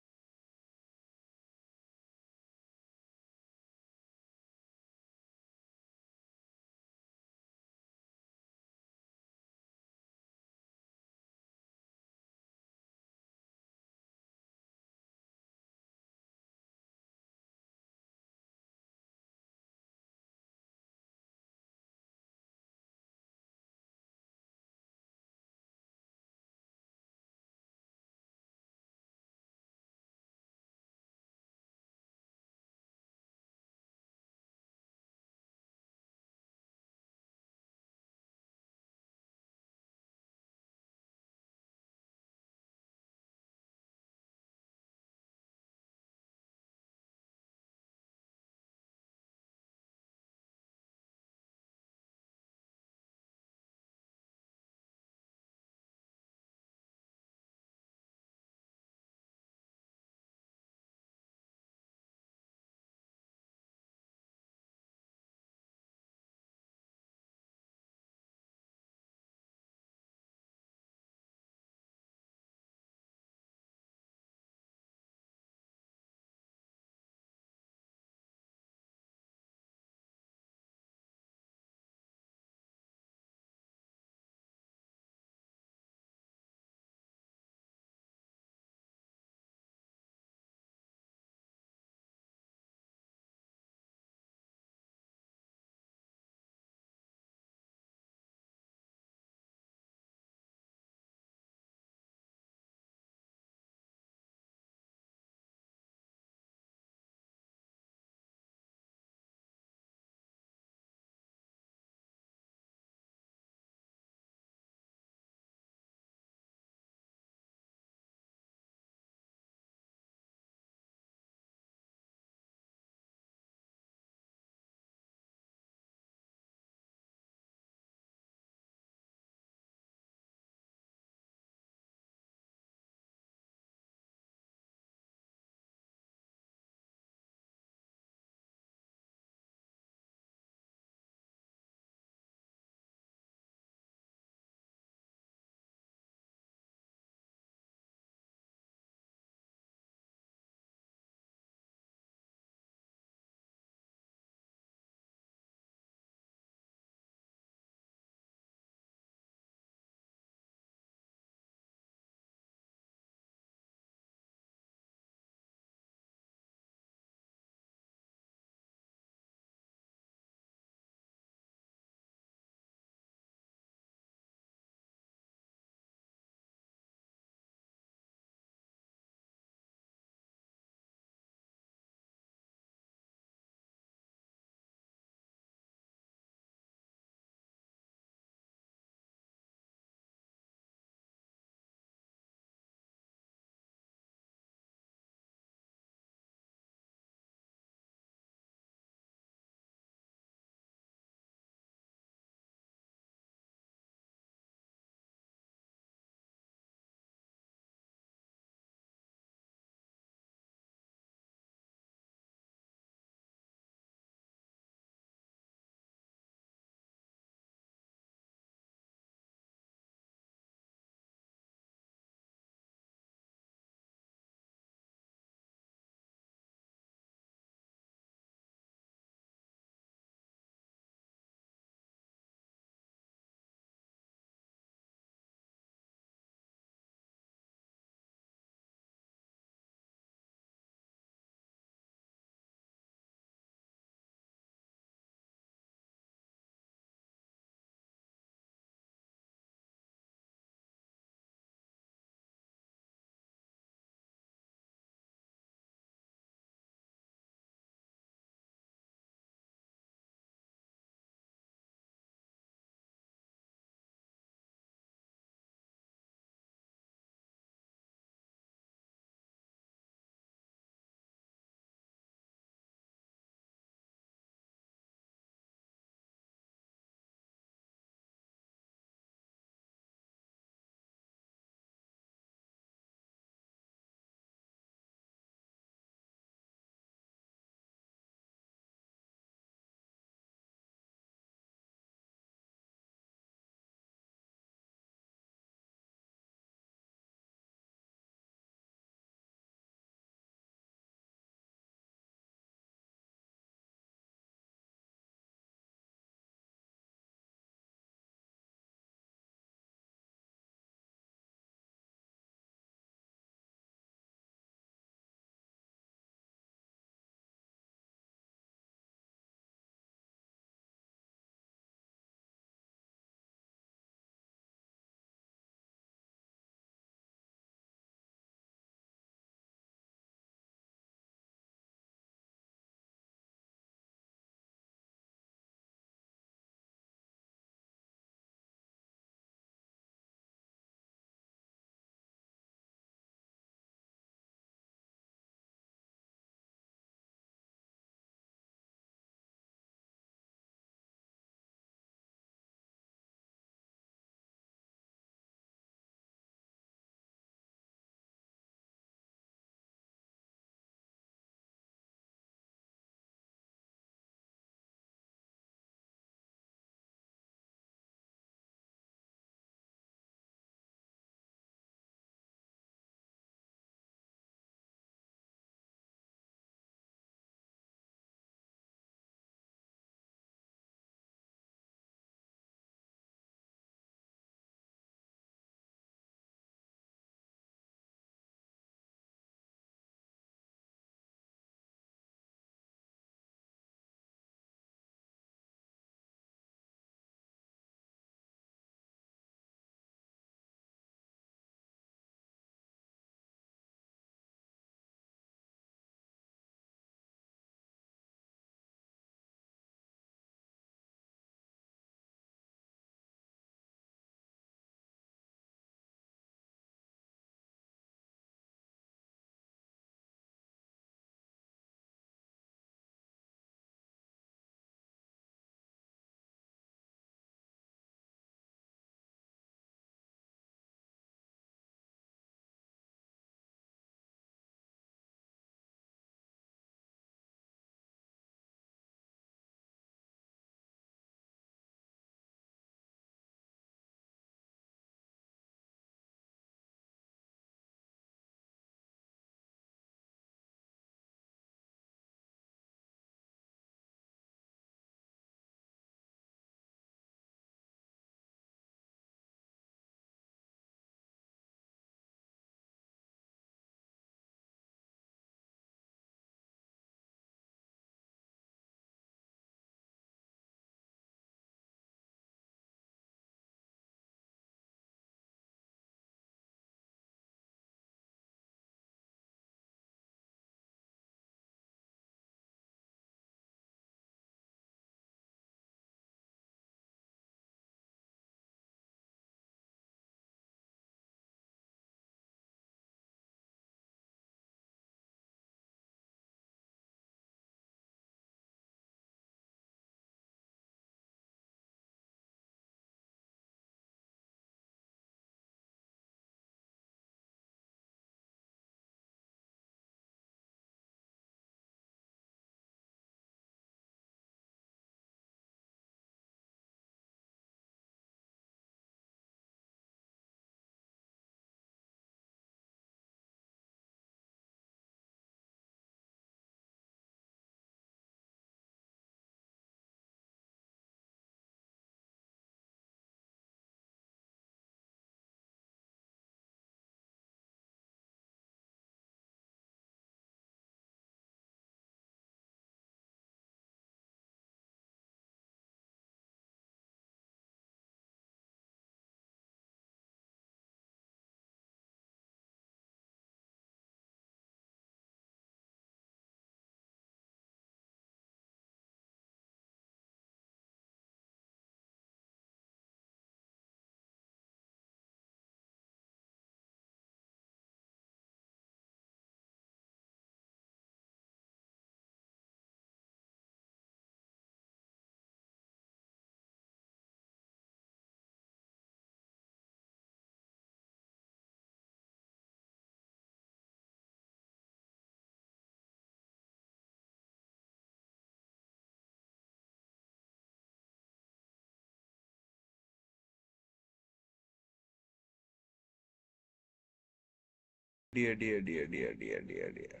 dear, dear, dear, dear, dear, dear, dear.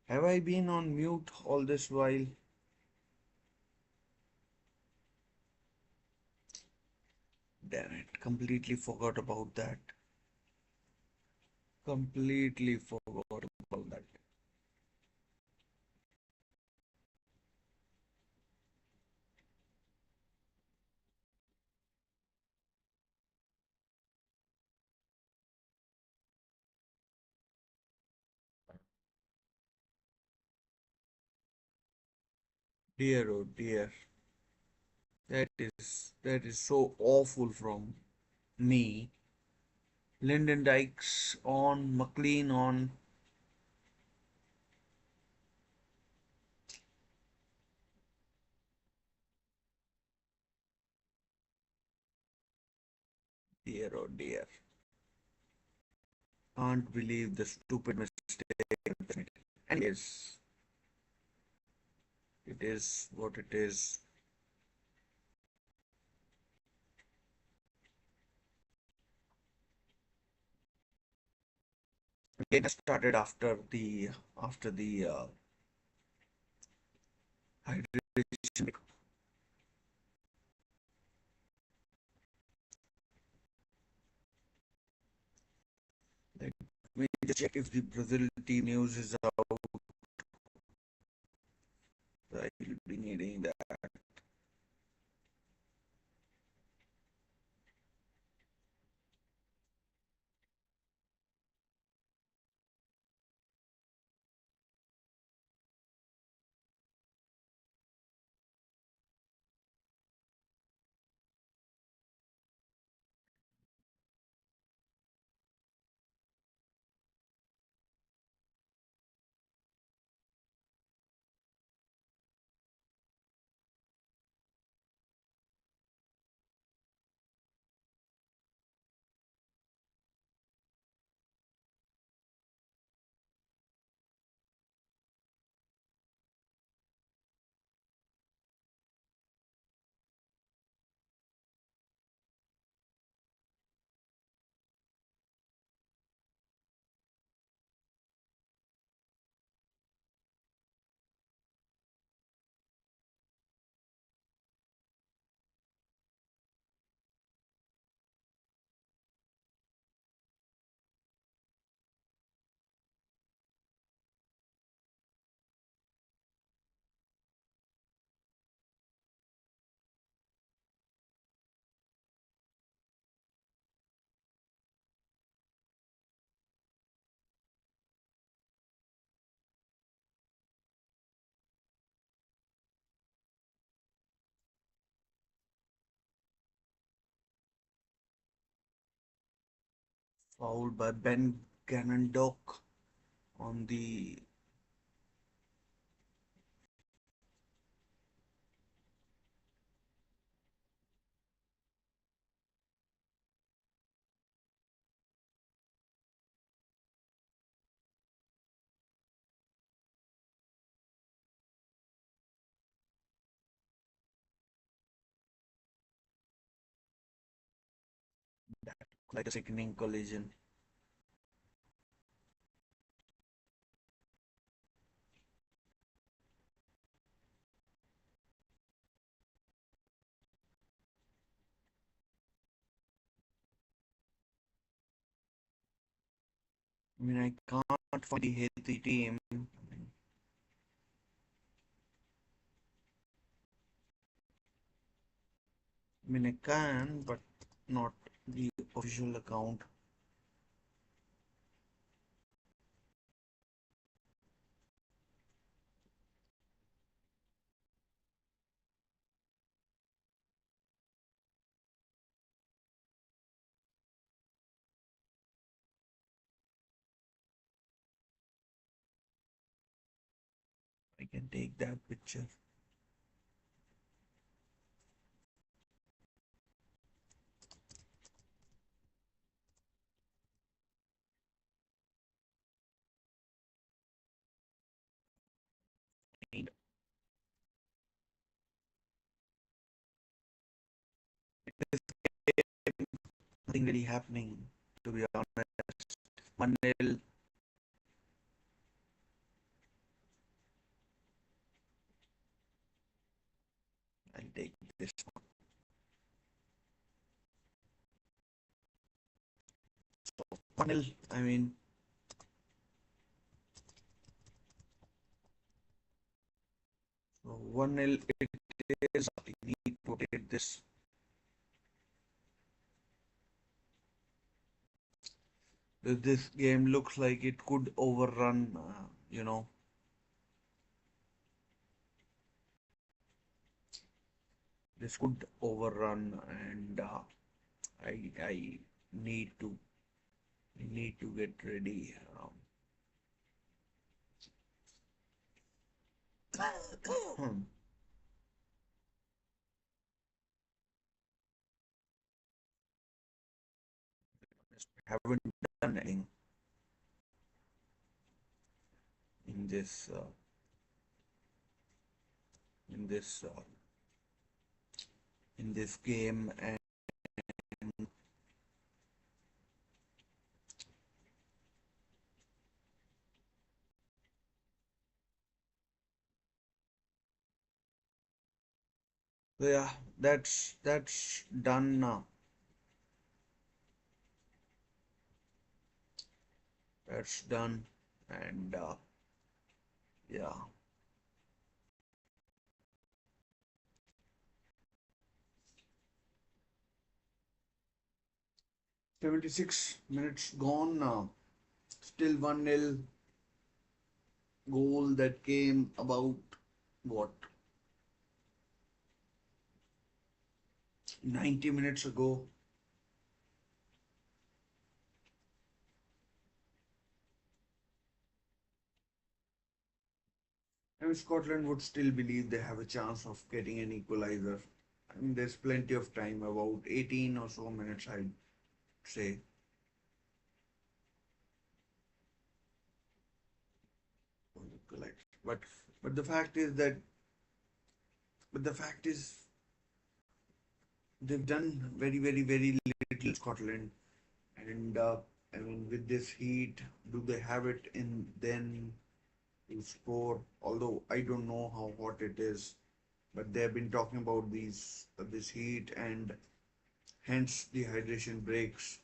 Have I been on mute all this while? Damn it, completely forgot about that. Completely forgot about that. Dear, oh dear. That is so awful from me. Lyndon Dykes on, McLean on. Dear, oh dear. Can't believe the stupid mistake. And yes, it is what it is. It started after the hydration. Let me just check if the Brazil team news is out. I will be needing that. Fouled by Ben Ganondorf on the like a sickening collision. I mean, I can't find the Haiti team. I mean, I can, but not the official account. I can take that picture. Nothing really happening, to be honest. 1-0. I'll take this one. So 1-0. I mean, 1-0 it is. I need to take this. This game looks like it could overrun, this could overrun, and I need to need to get ready. Haven't done anything in this in this uh, in this game, and yeah, that's done now. That's done, and yeah, 76 minutes gone now. Still 1-0 goal that came about what 90 minutes ago. I mean, Scotland would still believe they have a chance of getting an equalizer. I mean, there's plenty of time, about 18 or so minutes, I'd say. Correct. But the fact is that but the fact is they've done very little Scotland, and I mean with this heat, do they have it in then to score? Although I don't know how hot it is, but they've been talking about this heat and hence the hydration breaks.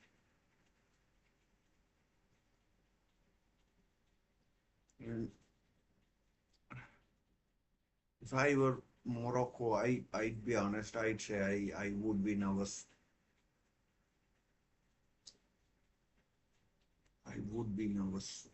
And if I were Morocco, I'd be honest, I'd say I would be nervous. I would be nervous.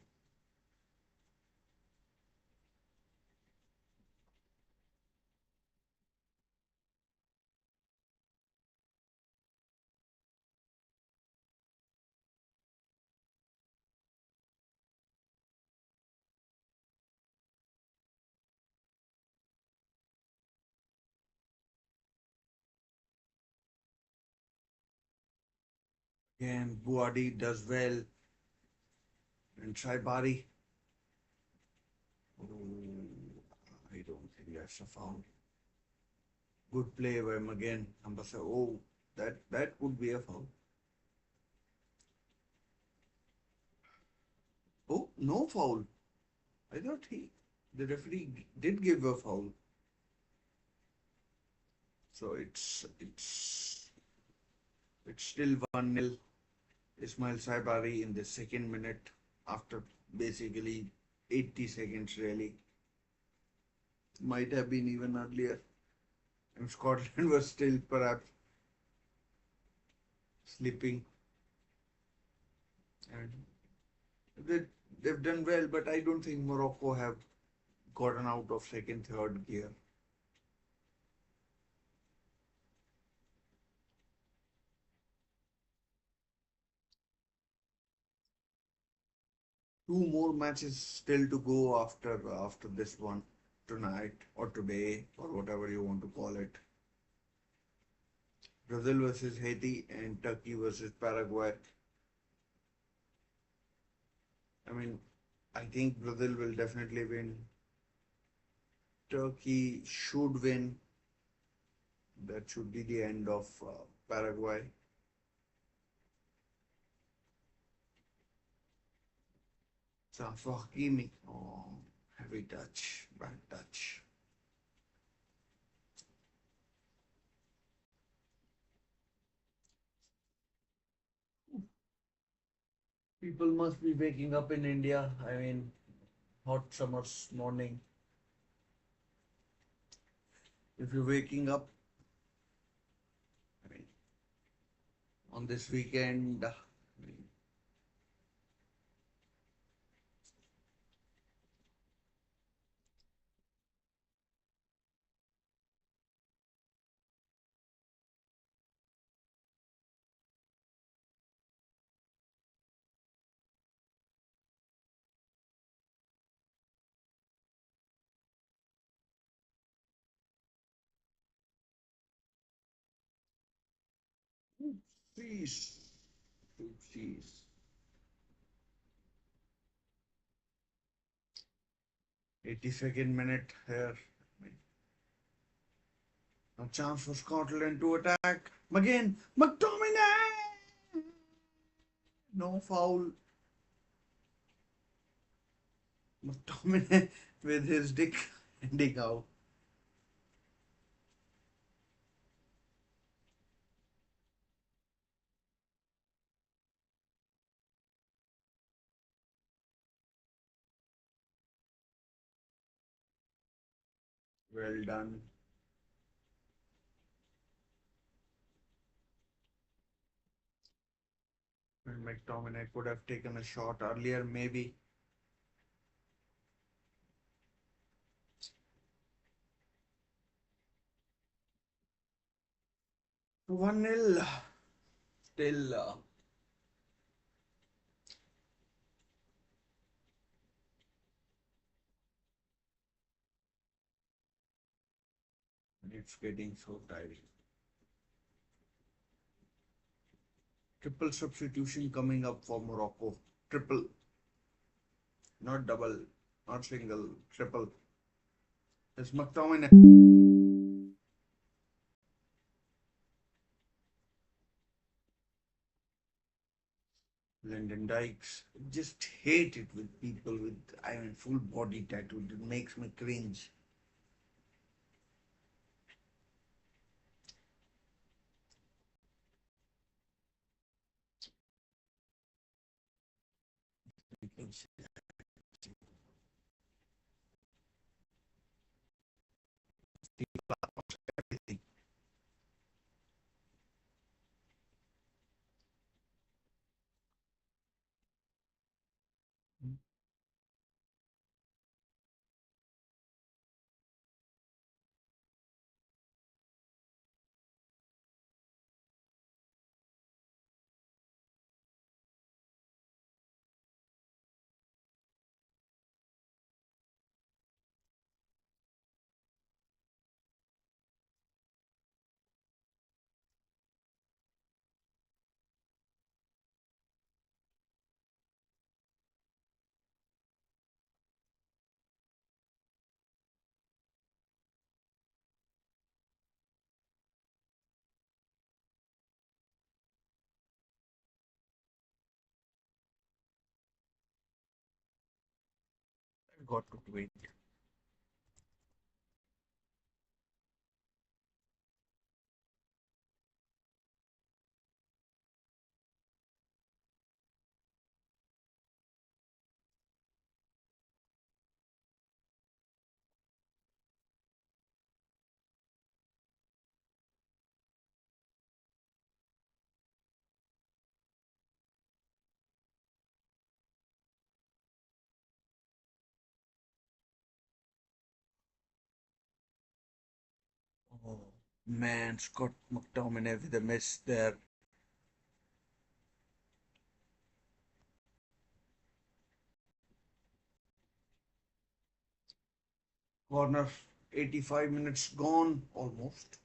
And Buadi does well, and Saibari. Oh, I don't think that's a foul. Good play by him again. Ambassa. Oh, that would be a foul. Oh, no foul. I thought the referee did give a foul. So it's still 1-0. Ismail Saibari in the second minute after basically 80 seconds really. Might have been even earlier. And Scotland was still perhaps sleeping. And they, they've done well, but I don't think Morocco have gotten out of second, third gear. Two more matches still to go after this one tonight or today or whatever you want to call it. Brazil versus Haiti and Turkey versus Paraguay. I mean, I think Brazil will definitely win. Turkey should win. That should be the end of Paraguay. Achraf Hakimi. Oh, heavy touch, bad touch. People must be waking up in India. I mean, hot summer's morning. If you're waking up, I mean, on this weekend, please, please. 82nd minute here. A chance for Scotland to attack. Again, McTominay! No foul. McTominay with his dick ending out. Well done. And McTominay could have taken a shot earlier, maybe. 1-0. Still, it's getting so tiring. Triple substitution coming up for Morocco. Triple, not double, not single, triple. It's McTominay. Lyndon Dykes. Just hate it with people with, I mean, full body tattoo. It makes me cringe. I got to wait. Oh man, Scott McTominay with a miss there. Corner, 85 minutes gone almost.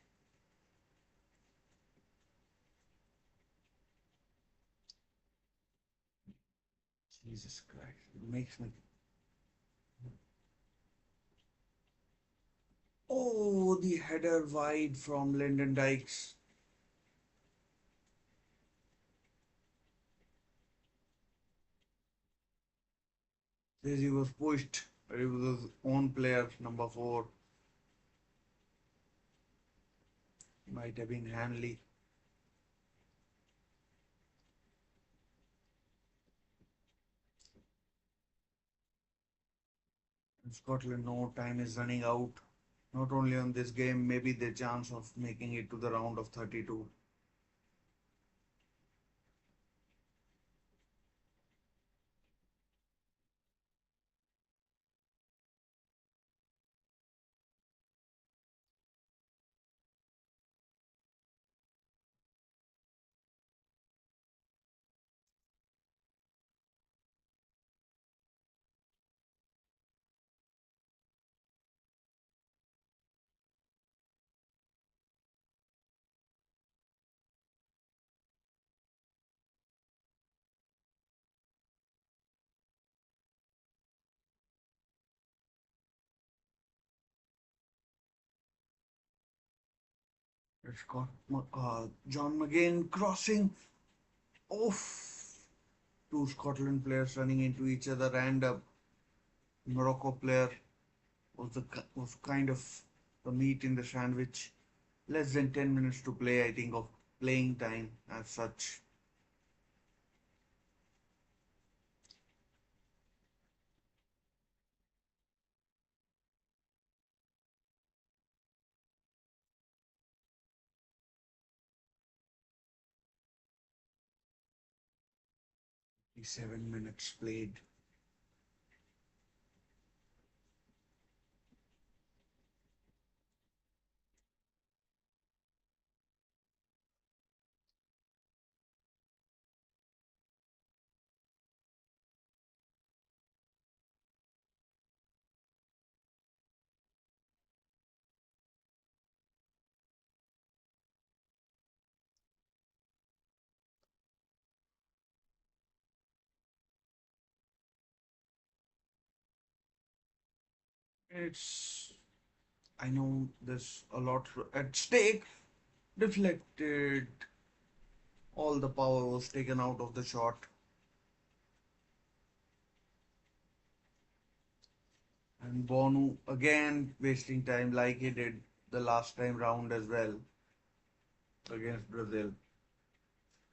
Jesus Christ, it makes me. Oh, the header wide from Lyndon Dykes. As he was pushed, but it was his own player, number four. Might have been Hanley. In Scotland, no time is running out. Not only on this game, maybe the chance of making it to the round of 32. It's got John McGinn crossing. Oof! Two Scotland players running into each other, and a Morocco player was kind of the meat in the sandwich. Less than 10 minutes to play, I think, of playing time as such. 7 minutes played. It's I know there's a lot at stake. Deflected. All the power was taken out of the shot. And Bonu again wasting time like he did the last time round as well against Brazil.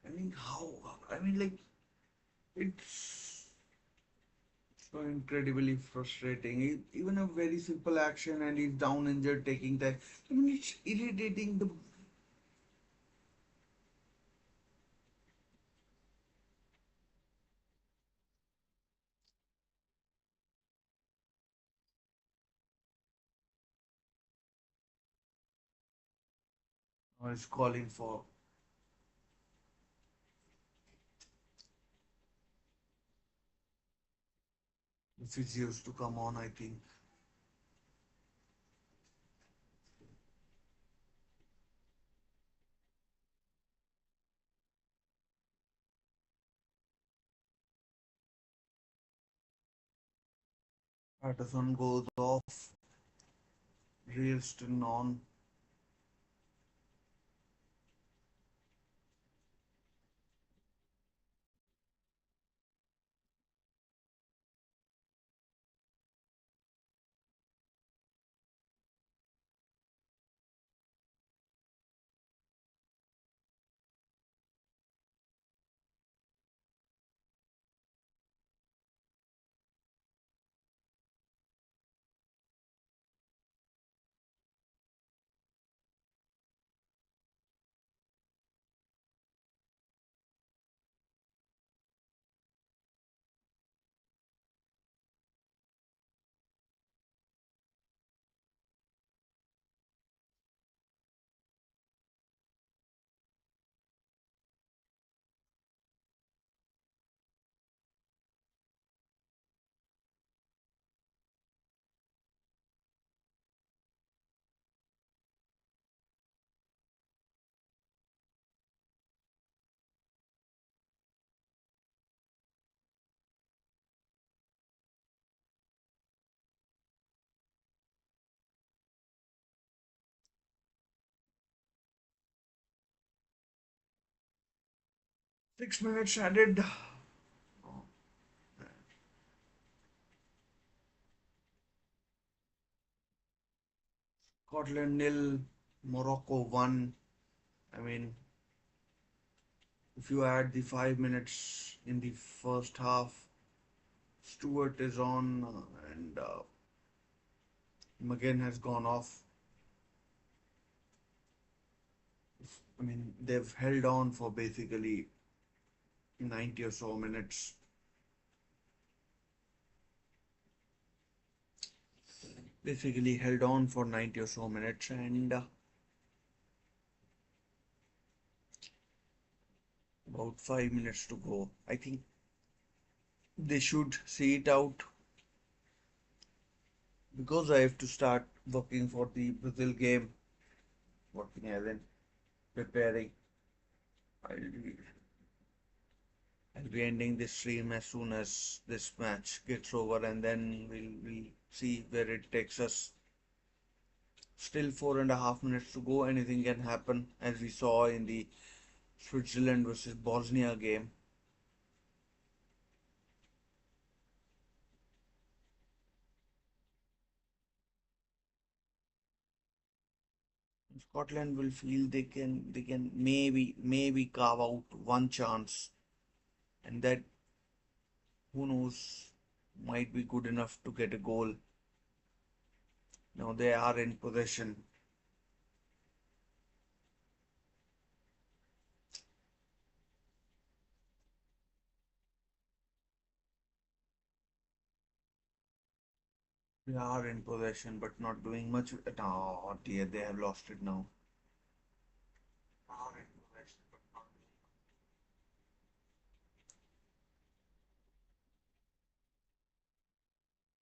I mean, how? I mean, like, it's so incredibly frustrating. Even a very simple action and he's down injured taking time. I mean, it's irritating. The is calling for the physios to come on, I think. Patterson goes off. Ralston on. 6 minutes added. Scotland nil, Morocco 1. I mean, if you add the 5 minutes in the first half, Stewart is on and McGinn has gone off. I mean, they've held on for basically 90 or so minutes. Basically held on for 90 or so minutes and about 5 minutes to go. I think they should see it out because I have to start working for the Brazil game. Working as in preparing. I'll be, I'll be ending this stream as soon as this match gets over, and then we'll see where it takes us. Still 4.5 minutes to go. Anything can happen, as we saw in the Switzerland versus Bosnia game. Scotland will feel they can maybe carve out one chance, and that, who knows, might be good enough to get a goal. Now they are in possession. They are in possession, but not doing much. Oh dear, they have lost it now. Are in possession, but not doing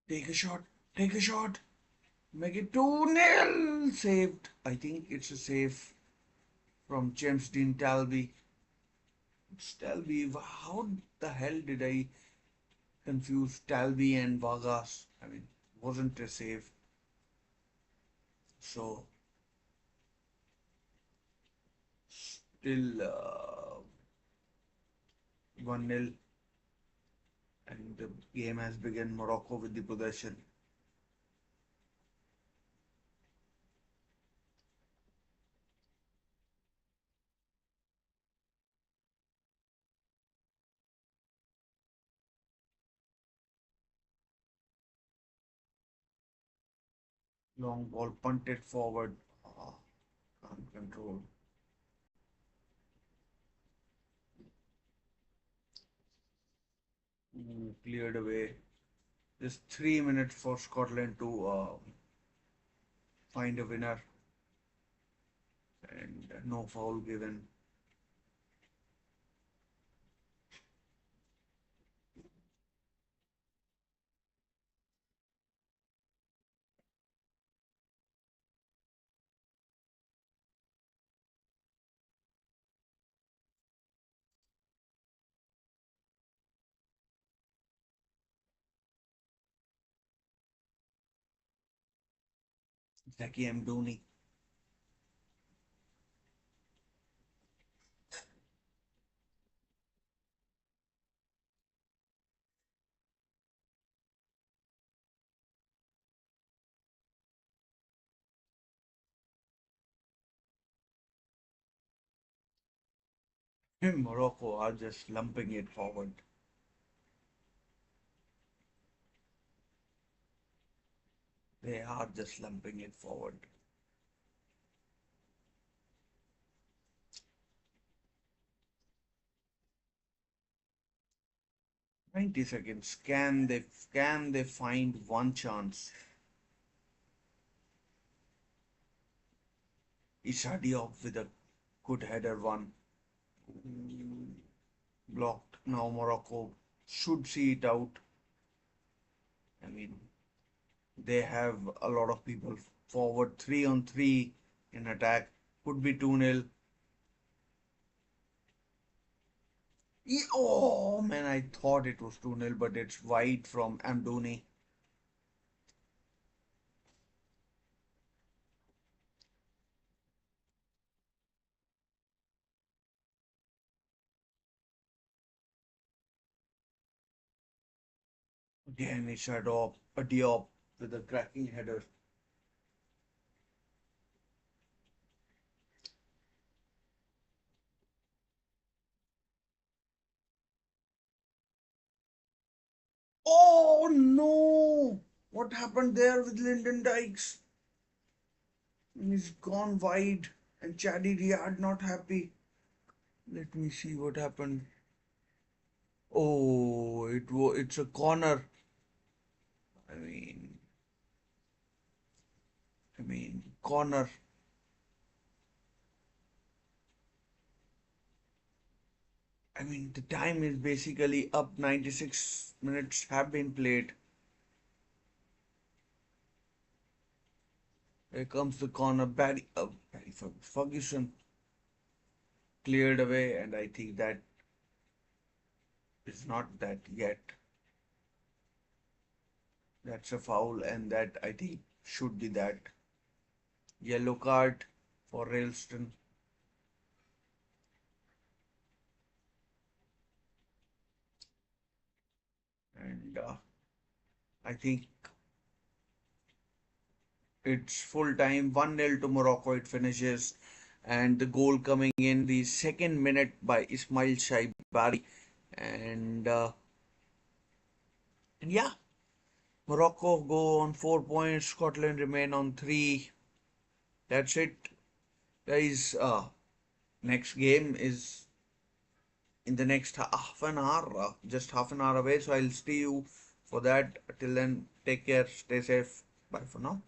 much. Take a shot. Take a shot. Make it 2-0. Saved. I think it's a save from James Dean Talby. It's Talby. How the hell did I confuse Talby and Vargas? I mean, wasn't a save. So still 1-0, and the game has begun. Morocco with the possession. Long ball punted forward. Ah, can't control. Cleared away. Just 3 minutes for Scotland to find a winner, and no foul given. Zaki Mdouni. Morocco are just lumping it forward. They are just lumping it forward. 90 seconds. Can they find one chance? Issa Diop with a good header one. Blocked. Now Morocco should see it out. I mean, they have a lot of people forward, 3-on-3 in attack. Could be 2-0. Oh man, I thought it was 2-0, but it's wide from Amdouni. Again, Issa Diop with a cracking header. Oh no! What happened there with Lyndon Dykes? He's gone wide, and Chadi Riyad not happy. Let me see what happened. Oh, it's a corner. I mean, corner. The time is basically up. 96 minutes have been played. Here comes the corner. Barry Ferguson cleared away, and I think that is not that yet. That's a foul, and that I think should be that. Yellow card for Railston. And I think it's full time, 1-0 to Morocco. It finishes, and the goal coming in the second minute by Ismail Shaibari, and yeah, Morocco go on 4 points. Scotland remain on three. That's it, guys. Next game is in the next half an hour, just half an hour away. So I'll see you for that. Till then, take care, stay safe. Bye for now.